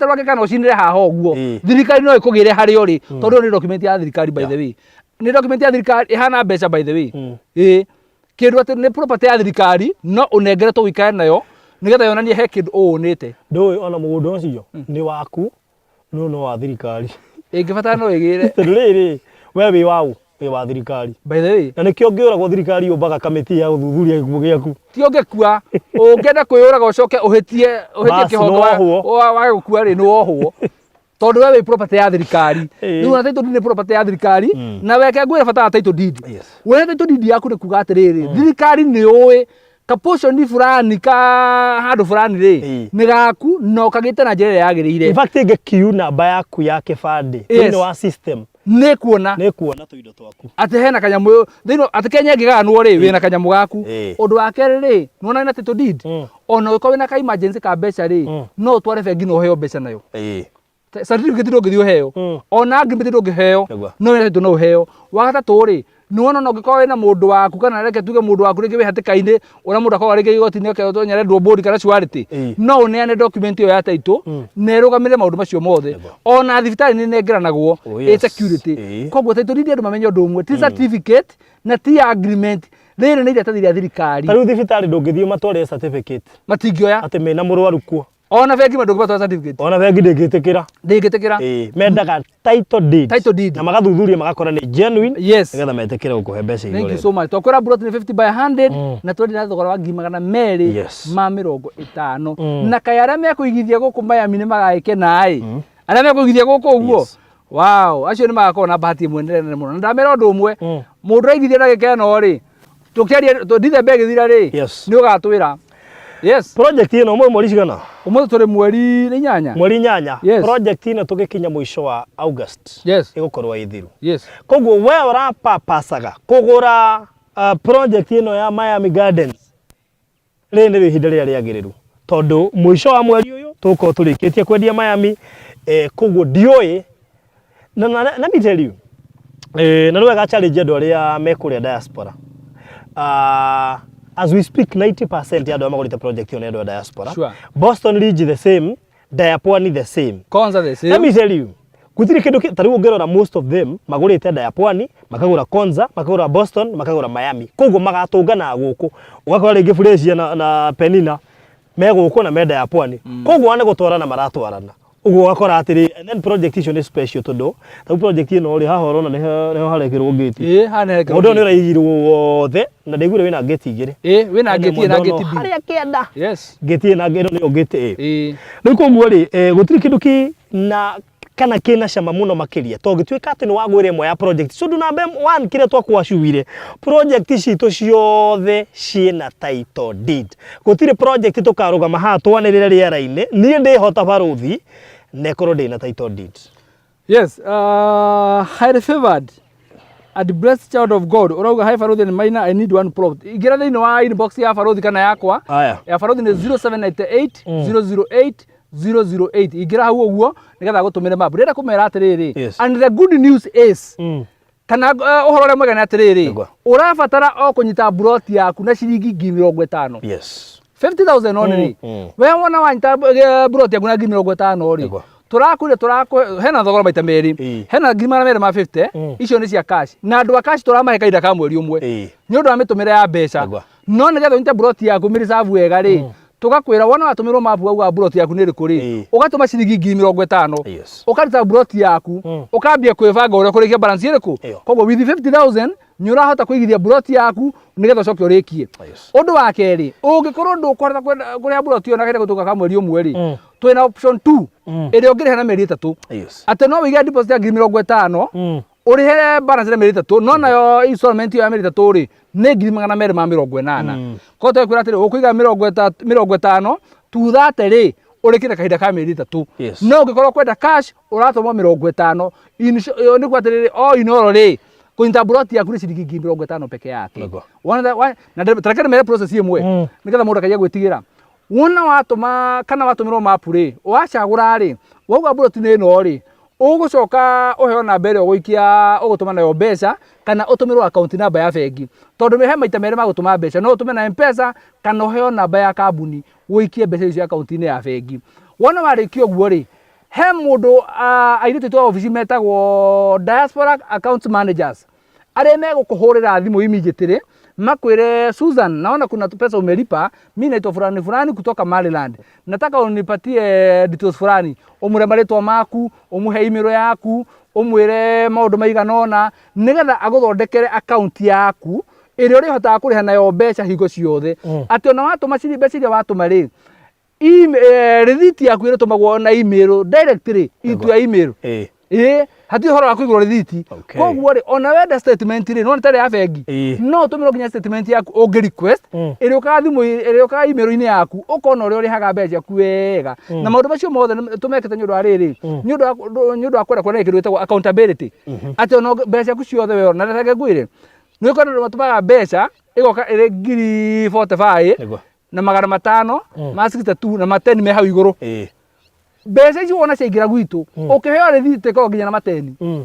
rwake kana ucinire haha uguo thirikari no ikugire hari uri tondu ni document ya thirikari by the way ni document ya thirikari ihana mbeca by the way kindu ati ni property ya thirikari no unengere to wikare nayo nigetha yonanie he kindu uunite ndui ona mugunda ucio ni waku no wa thirikari ingibata no igire riri we wi wau wi wa thirikari by the way na nikio ngiuragwo thirikari yumbaga kamiti ya uthuthuria gikuo giaku ti ungekua ungenda kwiyuraga ucoke uhitie kihoto wa gukua ri ni wohwo tondu we wi property ya thirikari riu na title deed ni property ya thirikari na weke ngwira bata title deed we title deed yaku ni kuga atiriri thirikari ni uwi kaportion fulani ka handu fulani ri ni gaku no kagite na njira yagirire in fact ngekiu namba yaku ya kibande thini wa system ni kuona tuindo twaku ati hena kanyamu thino ati Kenya ngiganwo ri wina kanyamu gaku undu wa kere ri nona na title deed ona uko wina ka emergency ka mbeca ri no tware bengi no heo mbeca nayo certificate ndo ngithio heo ona agreement ndo ngiheo no wina title no heo wagatatu ri nuona no ngikora na mundu waku kana reke tuge mundu waku reke wihatikaine ura mundu akora reke igotini ke to nyare board kana surety no uneane document yo ya title ne rugamire maundu macio mothe ona thibitari ni nengeranagwo security koguo title deed andu mamenyo ndu umwe ti certificate na ti agreement riri ni iratathi ria thirikari taru thibitari ndungithio matware certificate matingioya ati mena murwaru kuo ona bengi mandu ngbatwa certificate ona bengi ndingitikira mendaga title deed na magathuthuria magakora ni genuine nigetha metikire gukuhe mbeca igore. Thank you so much twakora buroti ni 50 by 100 na twendi na thogora wa ngima kana meri ma 50 na kayara me kuigithia guku Miami ni magaike nai ara me kuigithia guku uguo wow acio ni magakora na bahati mwenere muno ndamera ndu umwe mundu aigithia na gikeno ri tukiaria ndithe begi thira ri ni ugatwira Yes. Project ino mweri cigana? Umuthi turi mweri 8. Mweri 8. Yes. Project ino tugikinya mwisho wa August. Yes. Igukorwa ithiru. Yes. Koguo we urapapasaga kugura project ino ya Miami Gardens. Rĩrĩ nĩ ihinda rĩrĩa rĩagĩrĩru. Tondu mwisho wa mweri uyu tuko turikitie kwendia Miami koguo ndioi na let me tell you na nĩ wega challenge andu aria mekuria diaspora. As we speak 90% ya andu magurite project ino ya diaspora. Sure. Boston Ridge the same, Diapwani the same. Konza the same. Let me tell you. Gutiri kindu tariu ngerora most of them magurite Diapwani, makagura Konza, makagura Boston, makagura Miami. Koguo magatungana guku. Ugakora ringi Fresia na Penina meguku na meda ya Pwani. Koguo ane gutwarana maratwarana. Uguo ugakora atiri and then project icio ni special tondu ta project ino ri haha urona niho harekirwo gate. Hanerekirwo. Mundu ni urayigirwo wothe na ndigure wina gate igiri. Wina gate na gate B. Haria kienda. Yes. Gate na gate ni gate A. Riu koguo ri gutiri kindu ki na kana kina cama muno makiria to gituika ati ni wagwire imwe ya project so nduna one kire twakwacuire project citu ciothe ciena title deed gutire project tukarugama ha twanirire riera-ini nie ndihota baruthi nekoro ndina title deed. Yes, highly favored and blessed child of God. Urauga hi Farothi ni Maina, I need one prompt. Igira thini wa inbox ya Farothi kana yakwa. Ya Farothi ni 0798 008 008. Igira hau uguo nigetha gutumire map. Ndira kumera atiriri. And the good news is kana uhoro ria mwega ni atiriri. Urabatara o kunyita broti yaku na ciringi 50,000. Yes. 50,000 only. We wona wanyita broti yaku na 50,000 ori. Turakwire hena thogora maita meri. Hena 250 icio ni cia cash. Na andu a cash turamahe kaida ka mweri umwe. Ni undu wa mitumire ya mbeca. No nigetha unyite broti yaku mi reserve wega ri. Tugakwira wona watumirwo mapu au broti yaku ni rikuri ugatuma ciringi 50,000 ukaruta broti yaku ukambia kwivanga uria kurikia balance iriku koguo with 50,000 ni urahota kuigithia broti yaku nigetha ucoke urikie undu wa keri ungikorwo ndukwenda kuria broti ona kaida gutuka ka mweri umwe ri twina option 2 iria ungiriha na meri 3 ati no wigia deposit ya 50,000 urihe balance ya meri 3 no nayo installment ya meri 3 ri ne 280 ko to kwira atiri ukuiga 50 tuthate ri urikire kahinda ka meri 3 no ngikorwo kwenda cash uratuma 50 ni kwa atiri o inoro ri kuinta broti yaku ni ciringi 50 peke yake na tarekere mere process imwe nigetha mundu akagia gwitigira wona watuma kana watumirwo mapu ri wacagura ri wauga broti ni no ri ugucoka uheo namba ĩrĩa ũgũikia ũgũtũma nayo mbeca kana ũtũmĩrwo account namba ya bengi tondu he maita merĩ ma gũtũma mbeca no ũtũme na M-Pesa kana ũheo namba ya kambuni ũikie mbeca icio account-inĩ ya bengi wona warĩkia ũguo rĩ he mũndũ airĩtu twa ofici metagwo diaspora account managers arĩa megũkũhũrĩra thimũ immediately makwire Susan naona kuna pesa umelipa mimi naitwa fulani fulani kutoka Maryland nataka unipatie details fulani umure maritwa maku umuhe email yaku umwire maundu maiganona nigetha aguthondekere account yaku iria urihotaga kuriha nayo mbeca hingo ciothe ati ona watuma ciri mbeca iria watuma ri receipt yaku iratumagwo na email directly into your email hati horo wa kuigura receipt koguo ri ona wenda statement ri no ntare ya bengi no tumiro kinya statement yaku ungi request iri ukathimu iri uka email-ini yaku ukona uri urihaga mbeca ku wega na maundu macio mothe tumekete nyu ndwa riri nyu ndwa kwenda kwona ikiru itagwo accountability ati ona mbeca ku ciothe we ona reke ngwire ni ukona matumaga mbeca igoka iri 45 na 500 ma 62 na 10 me hau iguru mbeca icio wona ciaingira gwitu ukiheo receipt ko nginya na 10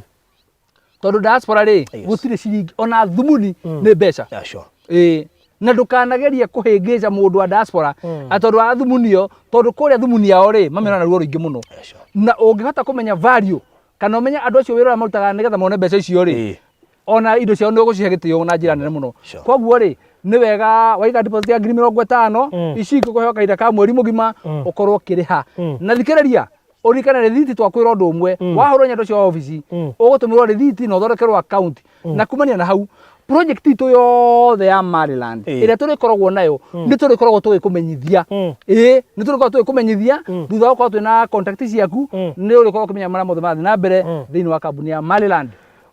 tondu diaspora ri gutire ciringi ona thumuni ni mbeca na ndukanageria kuhingica mundu wa diaspora atondu wa thumunio tondu kuria thumuni yao ri mamena na ruo ruingi muno na ungihota kumenya value kana umenya andu acio wira marutaga nigetha mone mbeca icio ri ona indo ciao ni ugucihe gitio na njira nene muno koguo ri ni wega waiga deposit ya 50,000 ici kuheo kahinda ka mweri mugima ukorwo kiriha na thikiriria urikana receipt twakwira undu umwe wahurwo nyandu cia office ugutumirwo receipt na uthondekerwo account na kumania na hau project itu yothe ya Maryland iria turikoragwo nayo ni turikoragwo tugikumenyithia ni turikoragwo tugikumenyithia thutha ukorwo twina contact ciaku ni urikoragwo kumenya mara mothe mathi na mbere thiini wa kambuni ya Maryland.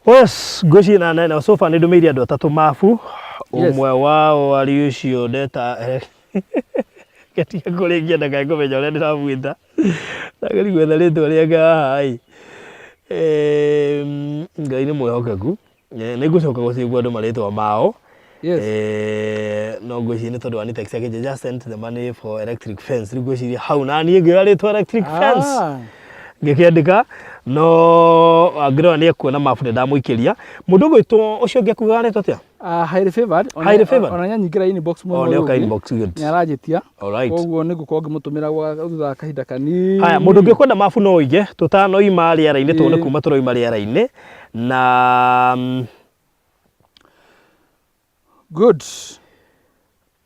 Yes, goshi na nene sofa ni ndumiria andu atatu mafu umwe wao ari ucio ndeta Gatiga kũrĩkia ndakae kũmenya ũrĩa ndĩramwĩta. Ndageri gwetha rĩtwa rĩake haha ĩ. Ngai nĩ mwĩhokeku. Nĩngũcoka gũcigua andũ marĩtwa mao. Yes. No ngwĩciria nĩ tondũ wa Nitex yake just sent the money for electric fence. Rĩu ngwĩciria hau na niĩ ngĩoya rĩtwa electric fence. Ngĩkĩandĩka no angĩrora nĩ ekuona mabu ndamũikĩria. Mũndũ gwĩtwo ũcio ũngĩ akuga rĩtwa atĩa? Highly favored. Highly favored. Ona nyanyingĩra inbox mũno. Nĩ oka inbox good. Nĩ aranjĩtia. Alright. Koguo nĩngũkorwo ngĩmũtũmĩra gwa thutha wa kahinda kanini. Haya, mũndũ ũngĩkwenda mabu no ũige tũtanoima rĩera-inĩ tuone kuma tũroima rĩera-inĩ na good.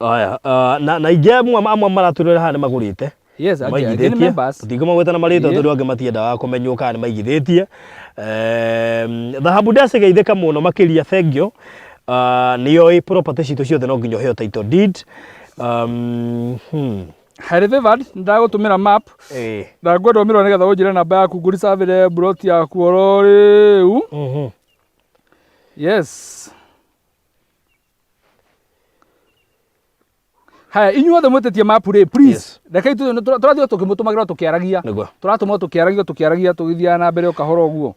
Haya, na ingĩ amwe maratũrĩra haha nĩ magũrĩte. Yes, again members. Tũtingĩmagweta na marĩtwa tondũ angĩ matiendaga kũmenywo kana nĩ maigithĩtie. Dhahabu ndacigeithĩka mũno makĩria thengio. Nĩyo property citũ ciothe no nginya ũheo title deed. Highly favored, ndagũtũmĩra map. Na ngwenda ũmĩrwo nĩgetha ũnjĩre namba yaku ngũricabĩre plot yaku oro rĩu. Yes. Haya, inyuothe mwĩtĩtie mapu rĩ, please. Reke tũrathiĩ tũkĩmũtũmagĩra tũkĩaragia. Tũratũma tũkĩaragia tũgĩthiaga na mbere o kahora ũguo.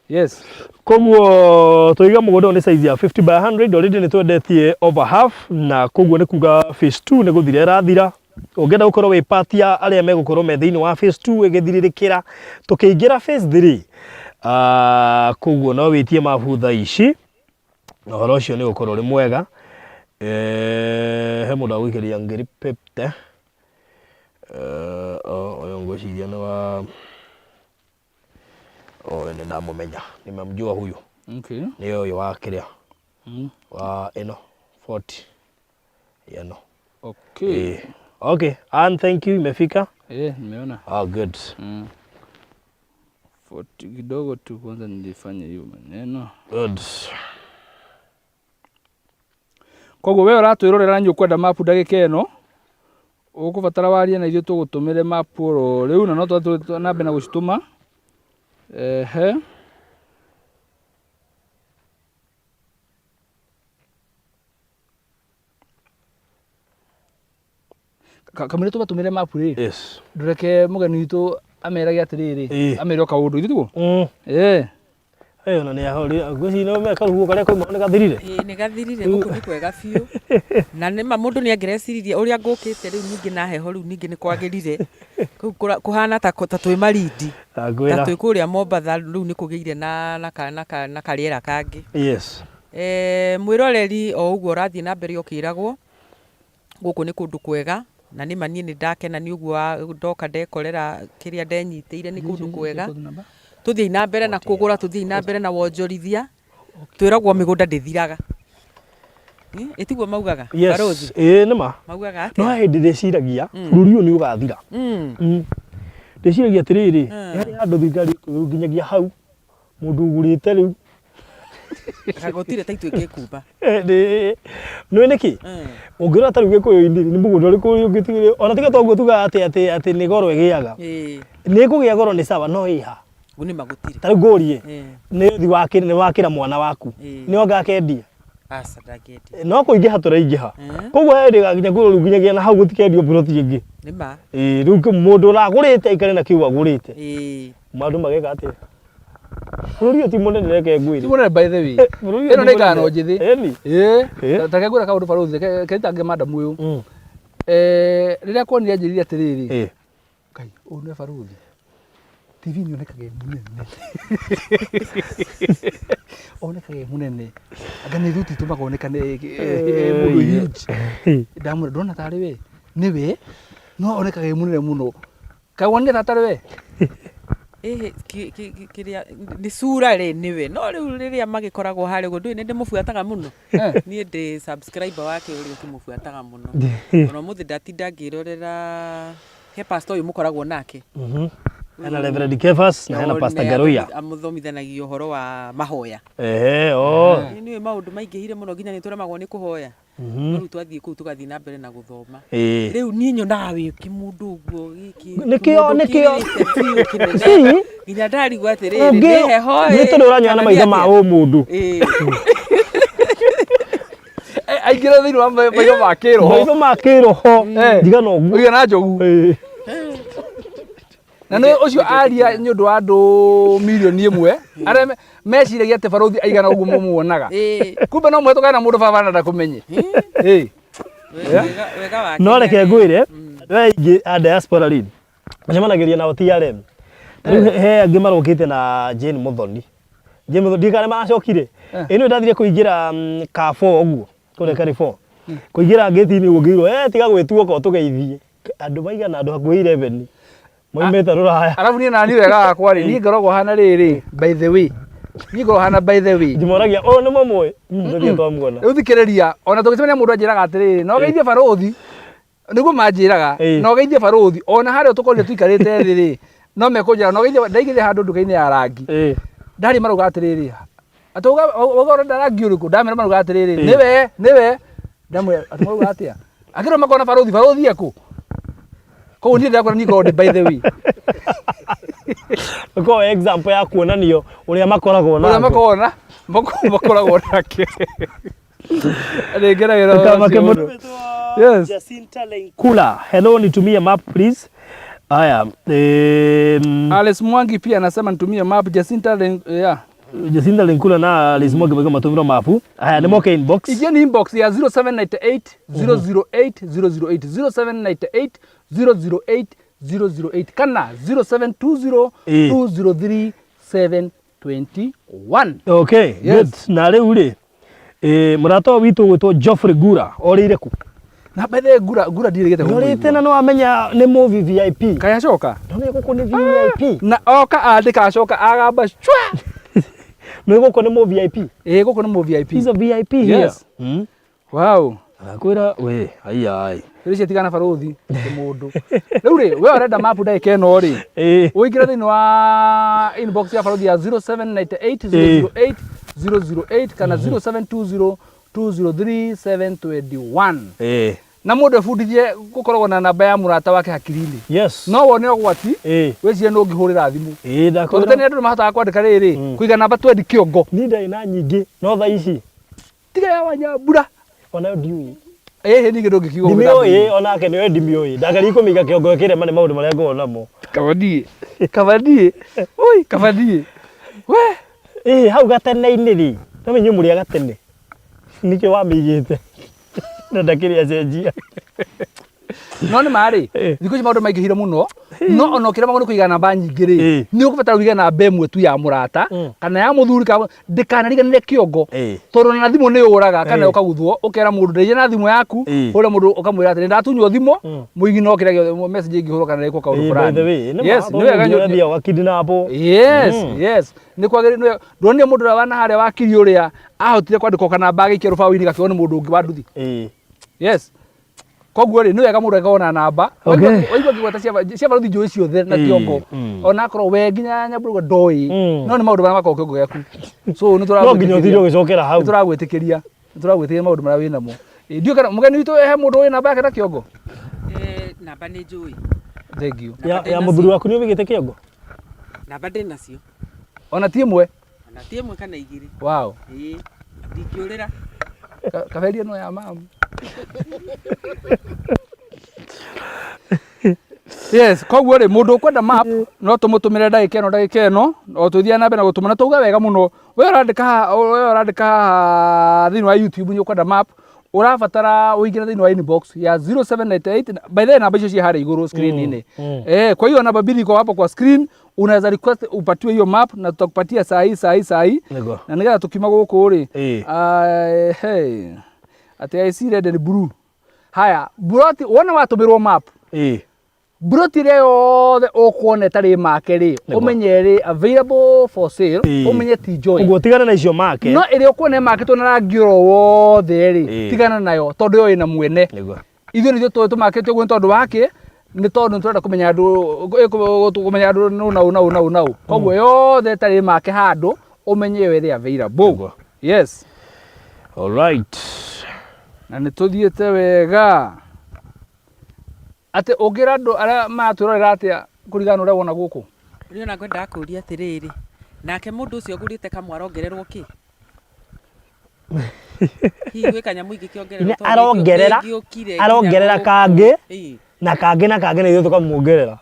Yes. Koguo tũiga mũgũnda nĩ size ya 50 by 100 already nĩ twendetie over half na koguo nĩ kuga phase 2 nĩ gũthira ĩrathira. Ũngĩenda gũkorwo wĩ part ya arĩa megũkorwo me thĩinĩ wa phase 2 ĩgĩthirirĩkĩra tũkĩingĩra phase 3. Koguo no wĩtie mabu thaa ici. Ũhoro ũcio nĩ ũkorwo ũrĩ mwega. He mũndũ agũikĩria ngiri pepte. Ũyũ ngwĩciria nĩ wa nĩ ndamũmenya. Nimemjua huyu. Okay. Nĩ ũyũ wa kĩrĩa. Wa ĩno 40. Ĩno. Okay. Okay. And thank you imefika. Nimeona. Good. 40 kidogo tu kwanza nilifanya hiyo maneno. Good. Koguo wewe ũratwĩrorera nĩ ũkwenda mapu ndagĩka ĩno ũkũbatara warie na ithuĩ tũgũtũmĩre mapu oro rĩu na no tũthiĩ na mbere na gũcitũma. Kamũira tũbatũmĩre mapu rĩ. Yes. Ndũreke mũgeni witũ amerage atĩrĩrĩ. Amere o kaũndũ ithuĩ tiguo. Na nĩ ahori ngwĩciria no meka ruo karĩa koima nĩ gathirire. Nĩ gathirire gũkũ nĩ kwega biũ. Na nĩma mũndũ nĩ angĩreciria ũrĩa ngũkĩte rĩu ningĩ na heho rĩu ningĩ nĩ kwagĩrire. Kũhana ta twĩ marindi. Ta twĩ kũrĩa Mombatha rĩu nĩ kũgĩire na karĩera kangĩ. Yes. Mwĩroreri o ũguo ũrathiĩ na mbere ũkĩragwo. Gũkũ nĩ kũndũ kwega na nĩma niĩ nĩ ndakena nĩ ũguo ndoka ndekorera kĩrĩa ndenyitĩire nĩ kũndũ kwega. Tuthiĩ na mbere na kũgũra, tuthiĩ na mbere na wonjorithia. Twĩragwo mĩgũnda ndĩthiraga. Ĩtiguo maugaga. Yes. Nĩma. Maugaga atĩa? No hĩndĩ ndĩciragia bũrũri ũyũ nĩ ũgathira. Ndĩciragia atĩrĩrĩ, harĩ handũ thirikari nginyagia hau mũndũ ũgũrĩte rĩu. Gũtirĩ ta ituĩke kumba. Nĩ nĩkĩ? Ũngĩrora ta rĩu Gĩkũyũ-inĩ nĩ mũgũnda ũrĩkũ ũngĩtigĩrĩ ona tiga toguo tugaga atĩ nĩ goro ĩgĩaga. Nĩ kũgĩa goro nĩ sawa no ĩha. Gunima gũtirĩ. Ta rĩu ngũrie nĩ wakĩra mwana waku nĩ onga kendia. Asa ndakendia. No kũingĩha tũraingĩha. Koguo hĩndĩ nginya kũrũ nginyagia na hau gũtikendio plot ingĩ. Nĩma. Rĩu mũndũ ũragũrĩte aikare na kĩu agũrĩte. Maũndũ mageka atĩa? Bũrũri ũyũ ti mũnene reke ngwĩre. Ti mũnene by the way. Ĩno nĩ ngano njĩthĩ. Ta kegũra kaũndũ barothi ketange madam ũyũ. Rĩrĩa kuonire njĩrire atĩrĩrĩ. Kai, ũyũ nĩ barothi. TV nĩ onekaga mũnene. Onekaga mũnene. Anga nĩ thuti tũmaga onekane mũndũ huge. Ndamwĩra ndona tarĩ we. Nĩ we. No onekaga mũnene mũno. Kaĩ wonire tarĩ we. Kĩrĩa nĩ sura rĩ nĩwe no rĩu rĩrĩa magĩkoragwo harĩ ũguo ndũĩ nĩ ndĩmũbuataga mũno. Niĩ ndĩ subscriber wake ũrĩa ũkĩmũbuataga mũno. Ona mũthĩ ndatinda ngĩrorera he pastor ũyũ mũkoragwo nake. Hena Reverend Kefas na hena Pastor Garuya. Amuthomithanagia ũhoro wa mahoya. Nĩ maũndũ maingĩhire mũno nginya nĩ tũremagwo nĩ kũhoya. No rĩu twathiĩ kũu tũgathiĩ na mbere na gũthoma. Rĩu niĩ nyonaga wĩ kĩmũndũ ũguo gĩkĩ. Nĩkĩo. Nginya ndarigwo atĩrĩrĩ nĩ heho. Nĩ tondũ ũranyua na maitho ma ũmũndũ. Aingĩ Uingire thiini wa maitho ma kiroho. Maitho ma kiroho. Ndigana ũguo. Uige na njogu. Na nĩ ũcio aria nĩ ũndũ wa andũ milioni ĩmwe arĩa meciragia atĩ barothi aigana ũguo mũmuonaga. Kumbe no mũhetũkane na mũndũ baba na kũmenye. No reke ngwĩre we ingĩ a diaspora rĩ macemanagĩria nao TRM. Rĩu he angĩ marokĩte na Jane Muthoni. Jane Muthoni ndikane macokire. Ĩno ndathire kũingĩra K4 ũguo kũrĩa K4. Kũingĩra gate-inĩ ũguo ngĩirwo tiga gwĩtuoka ũtũgeithie. Andũ maigana andũ hakuhĩ 11. Moimete rũraya. Arabu niĩ nani wega wakwa rĩ niĩ ngoragwo hana rĩrĩ by the way. Niĩ ngoragwo hana by the way. Ndimoragia nĩ mũmwe. Ndũthiĩ twamuona. Rĩu thikĩrĩria ona tũgĩcemania mũndũ anjĩraga atĩrĩrĩ no geithie barothi. Nĩguo manjĩraga no geithie barothi ona harĩa tũkorire tuikarĩte thĩ rĩ no mekũnjĩra no geithie ndaigithie handũ nduka-inĩ ya rangi. Ndarĩ maruga atĩrĩrĩ. Atoga ogora ndarangi ũrĩkũ ndamera maruga atĩrĩrĩ nĩwe ndamwe atũmaruga atĩa. Akĩrwo makona barothi ekũ. Ko ni ndakora ni God by the way. Ko example ya kuonanio uria makoragwo na. Uria makoragwo nake. Yes. Jacinta Lenkula. Hello, nitumie map please. Haya. Alice Mwangi pia anasema nitumie map Jacinta Jacinta Lenkula na Alice Mwangi bega matumiro mapu. Haya ni moke inbox. Igieni inbox ya 0798 008 008 0798 008 kana 0720 203 721. Okay, good. Na rĩu rĩ mũrata witũ gwĩtwo Geoffrey Gura orĩire ku. Na bethe Gura ndirigete huko. Orĩte na no amenya nĩ movie VIP. Kaya coka. Nĩ gũkũ nĩ VIP. Na oka andĩka acoka agamba chwa. Nĩ gũkũ nĩ movie VIP. Gũkũ nĩ movie VIP. He's a VIP here. Wow. Akwĩra we ai. Rĩcio tigana barothi mũndũ. Rĩu rĩ we ũrenda map ndagĩka ĩno rĩ. Ũingĩra thĩinĩ wa inbox ya barothi ya 0798 008 008 kana 0720 203 721. Na mũndũ ebundithie gũkoragwo na namba ya mũrata wake hakiri-inĩ. Yes. No wone ũgwati wĩcirie no ngĩhũrĩra thimũ. Ndakwĩra. Tondũ andũ mahotaga kwandĩka rĩrĩ kũiga namba 20 kĩongo. Ni ndai na nyingĩ no tha ici. Tiga ya Wanyambura. Ona ndiui. Nĩ kĩndũ ngĩkiuga ndimĩũĩ onake nĩwe ndimĩũĩ ndakari kũmĩiga kĩongo kĩrĩa mane maũndũ marĩa ngoragwo namo. Kabadie oi kabadie we hau gatene-inĩ rĩ namenye mũrĩa gatene nĩkĩo wamĩigĩte na ndakĩrĩa cenjia. No nĩ marĩ thikũ ici maũndũ maingĩhire mũno no ona ũkĩrema mũno kũiga namba nyingĩ rĩ nĩ ũkũbatara kũiga namba ĩmwe tu ya mũrata kana ya mũthuri kana ndĩkanariganĩre kĩongo tondũ na thimũ nĩ ũraga kana ũkaguthwo ũkera mũndũ ndeithia na thimũ yaku ũrĩa mũndũ ũkamwĩra atĩ ndatunywo thimũ mũigi no kĩrĩa message ĩngĩhũrwo kana ĩkwo kaũndũ fulani. Yes nĩ wega nyũria wakidinapo. Yes nĩ kwagĩrĩire ndonire mũndũ ũrĩa wana harĩa wakiri ũrĩa ahotire kwandĩkwo kana namba agĩikia rũbaũ-inĩ gakĩo nĩ mũndũ ũngĩ wa nduthi. Yes. Koguo rĩ nĩ wega mũndũ akaona namba. Waigua kĩgweta cia barothi njũĩ ciothe na kĩongo. Ona akorwo we nginya Nyambura ndoĩ. No nĩ maũndũ marĩa makoragwo kĩongo gĩaku. So nĩ tũragwĩtĩkĩria. No nginya ũthire ũgĩcokera hau. Nĩ tũragwĩtĩkĩria maũndũ marĩa wĩ namo. Ndiũ kana mũgeni witũ he mũndũ wĩ namba yake na kĩongo. Namba nĩ njũĩ. Thank you. Ya mũthuri waku nĩ ũmĩgĩte kĩongo? Namba ndĩ nacio. Ona ti ĩmwe? Ona ti ĩmwe kana igĩrĩ. Wow. Ndingĩũrĩra. Kaberia no ya mamu. Yes, koguo rĩ mũndũ ũkwenda map no tũmũtũmĩre ndagĩka ĩno o tũthiĩ na mbere na gũtũmana tauga wega mũno. We ũrandĩka thĩinĩ wa YouTube nĩ ũkwenda map ũrabatara ũingĩre thĩinĩ wa inbox ya 0798 by the way namba icio cia harĩa igũrũ screen-inĩ. Kwa hiyo namba mbili iko hapo kwa screen unaweza request upatiwe hiyo map na tutakupatia saa hii na nigetha tukiuma gũkũ rĩ ati I see red and blue. Haya buroti wona watũmĩrwo map buroti ĩrĩa yothe ũkuona ĩtarĩ make rĩ ũmenye rĩ available for sale ũmenye ti joy. Ũguo tigana na icio make. No ĩrĩa ũkuona make to na rangi wothe rĩ tigana nayo tondũ yo ĩna mwene. Ithuĩ nĩthuĩ tũmakĩtio ũguo tondũ wake nĩ tondũ tũrenda kũmenya andũ nau. Koguo yothe ĩtarĩ make handũ ũmenye yo ĩrĩ available. Yes. All right. Na nĩ tũthiĩte wega atĩ ũngĩra andũ arĩa matũrorera atĩa kũringana ũrĩa wona gũkũ. Niĩ ona ngwendaga kũũria atĩrĩrĩ nake mũndũ ũcio ũgũrĩte kamwe arongererwo kĩ? Hiwe kanyamu iki kiongerera to. Arongerera kangi. Na kangi na ithu tukamuongerera.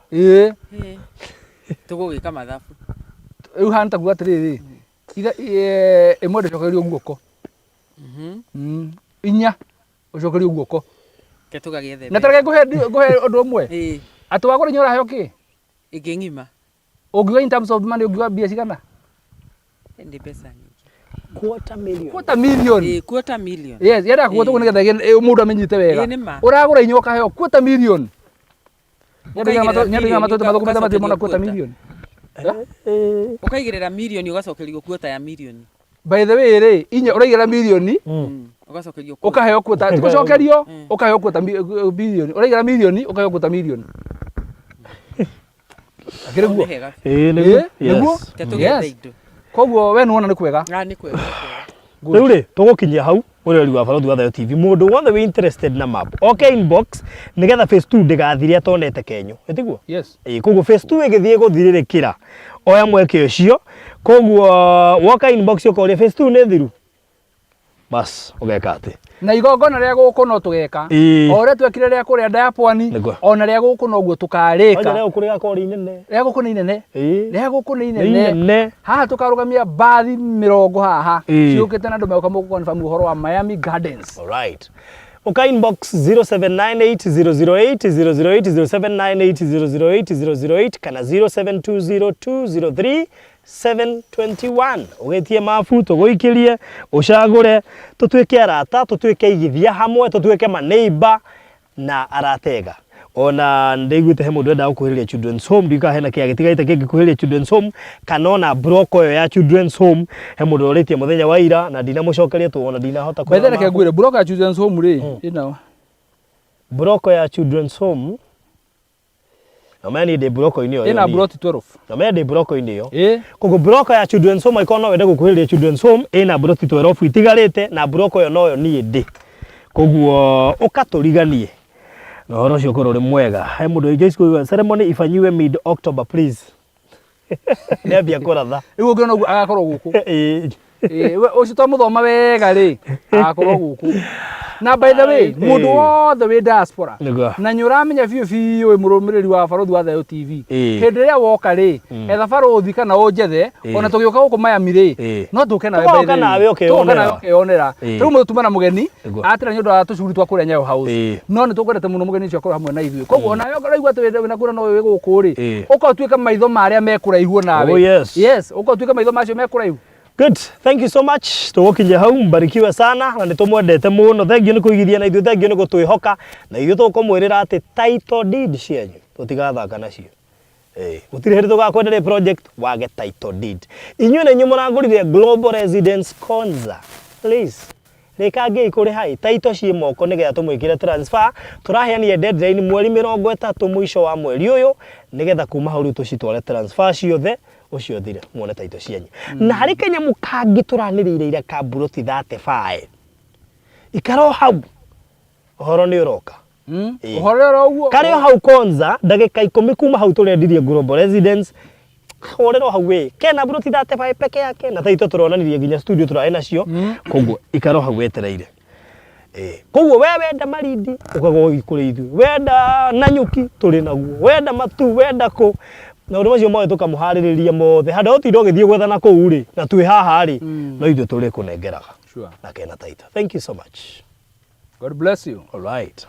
Tugugika mathabu. Riu hanta kuga atiriri. Imwe ndecokerio guoko. Inya ucokerio guoko. Ketugagie thembe. Na tareke nguhe undu umwe. Atu wako ni nyora heo ki? Ingi ngima. Ungiwa in terms of money ungiwa bia cigana? Ndi pesa nyingi. Quarter million. Quarter million. Yes, yenda kuota kuni getha mundu amenyite wega. Uragura inyo kaheo quarter million. Nyandinga matoto mathuku mathamathie mona quarter million. Ukaigirira million ugacokerio quarter ya million. By the way ri inya uraigirira million ugacokerio ukaheo quarter tigucokerio ukaheo quarter billion uraigira million ukaheo quarter million. Akiriguo niguo koguo we nuona ni kwega ni kwega riu ri tugukinyia hau ureri wa Barũthi wa Thayũ TV mundu wothe wi interested na map okay inbox nigetha phase 2 ndigathire atonete Kenyo etiguo yes koguo phase 2 igithie guthiririkira oya mweke ucio koguo woka inbox ukoria phase 2 ni thiru bas ugeka ati na igongona ria guku no tugeka ore twekire ria kuria Diapwani ona ria guku no guo tukarika ria guku ria kori nene ria guku ni nene haha tukarugamia bathi 70 haha ciukite na ndume ukamu confirm uhoro wa Miami Gardens. All right. Uka inbox 0798008008 0798008008 kana 0720203721 ugetie mafu tuguikirie ucagure tutwike arata tutwike igithia hamwe tutwike ma neighbor na aratega ona ndeiguite he mundu enda gukuhiriria children's home ndika hena kia gitigaite kingi kuhiriria children's home kana ona broko yo ya children's home he mundu uritie muthenya wa ira na ndina mucokeria tu ona ndina hota kwa bethene ke ngwire broko ya children's home ri ina broko ya children's home na mani de broko inio ina broti 12 na mani de broko inio kugo broko ya children's home ikono wende gukuhiriria children's home ina broti 12 itigarite na broko yo noyo ni ndi kugo ukaturiganie na horo cio korore mwega he mundu ingi ceremony ifanyiwe mid October please ne abia koratha igu ngiona agakorwo guku we ucio twamuthoma wega ri agakorwo guku na by the way mundu wothe wi diaspora na nyuramenya biu wi murumiriri wa Barũthi wa Thayũ TV hindi ria woka ri etha Barũthi kana unjethe ona tugioka guku Miami ri no tuke nawe by the way tuke nawe ukionera riu mutumana mugeni atira nyundu wa tucuri twa kuria Nyayo House no ni tukwendete muno mugeni ucio akorwo hamwe na ithuĩ koguo nawe ũraigua atĩ wĩna kura no wĩ gũkũ ri ũkatuĩka maitho marĩa mekuraihu nawe yes ũkatuĩka maitho macio mekuraihu. Good, thank you so much. Tugokinye hau mbarikiwe sana na nitumwendete muno. Thank you ni kuigithia na ithuĩ, thank you ni gutwihoka na ithuĩ tukumwirira ati title deed cianyu tutigathaka nacio. Gutire hindi tugakwenderia project wage title deed. Inyuĩ na inyuĩ mũragũrire Global Residence Konza. Please Rekange ikuri hai title cie moko nigetha tumwikire transfer turaheania deadline mweri 30 mwisho wa mweri uyu nigetha kuma hau tucitware transfer ciothe ucio thire muone title cianyu na hari Kenya mukangi turanirire ira kaburoti 35 ikaro hau uhoro ni uroka uhoro uguo kari hau Konza ndagika 10 kuma hau turendirie Global Residence horero hau we kena buroti 35 peke yake na title turonanirie nginya studio turae nacio koguo ikaro hau wetereire koguo we wenda Marindi ukago ikuri ithu wenda Nanyuki turi naguo wenda Matu wenda ku na undu macio mothe tukamuhaririria mothe handa uti ndogithie gwethana kuu ri na twi haha ri no ithu turi kunengeraga na kena title. Thank you so much. God bless you. All right.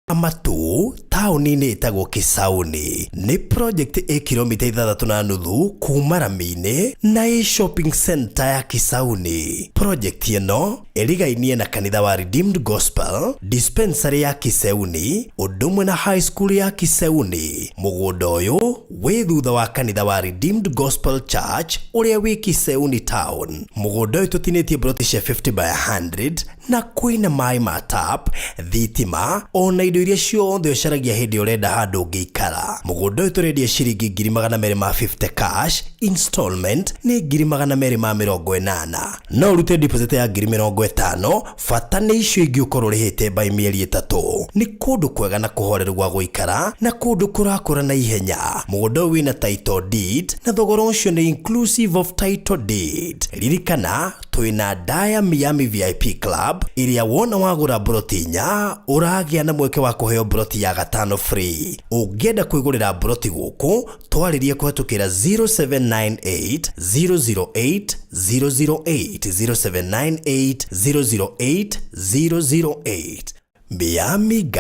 Amatu tauni-inĩ ĩtagwo Kisauni nĩ project ĩ kilomita 6.5 kuma Rami-inĩ na ĩ shopping center ya Kisauni. Project ĩno ĩrigainie na kanitha wa Redeemed Gospel, dispensary ya Kisauni, ũndũ ũmwe na high school ya Kisauni. Mũgũnda ũyũ wĩ thutha wa kanitha wa Redeemed Gospel Church ũrĩa wĩ Kisauni town. Mũgũnda ũyũ tũtinĩtie ploti cia 50 by 100 na kwĩna maĩ ma tap, thitima ona indo iria ciothe ũcaragia hindi urenda handu ngiikara. Mugunda uyu turendia ciringi 250 cash, installment ni 280. No urute deposit ya 50,000, fata ni icio ingi ukorwo rihite by mieri 3. Ni kundu kwega na kuhorerwa guikara na kundu kurakura na ihenya. Mugunda uyu wina title deed na thogora ucio ni inclusive of title deed. Ririkana twina Daya Miami VIP Club iria wona wagura broti nya uragia na mweke wa kuheo broti ya 5 free. Ungenda kwigurira broti guku twaririe kuhatukira 0798 008 008 0798 008 008. Miami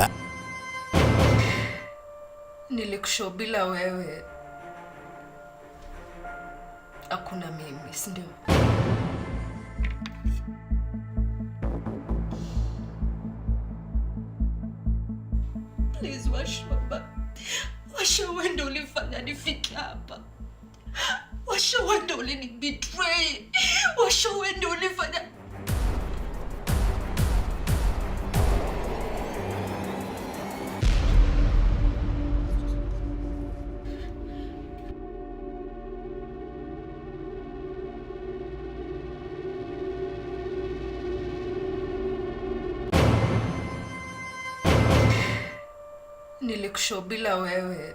Nilikushow bila wewe hakuna mimi, si ndio? Please Washa wewe ndio ulifanya nifike hapa. Washa wewe ndio ulinibetray. Washa wewe ndio ulifanya Nilikushow bila wewe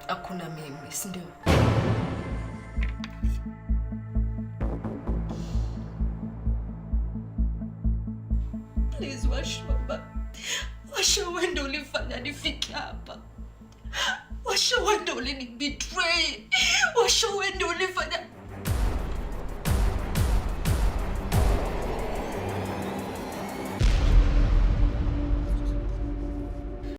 hakuna mimi, si ndio? Please Washa wewe ndio ulifanya nifike hapa. Washa wewe ndio ulinibetray. Washa wewe ndio ulifanya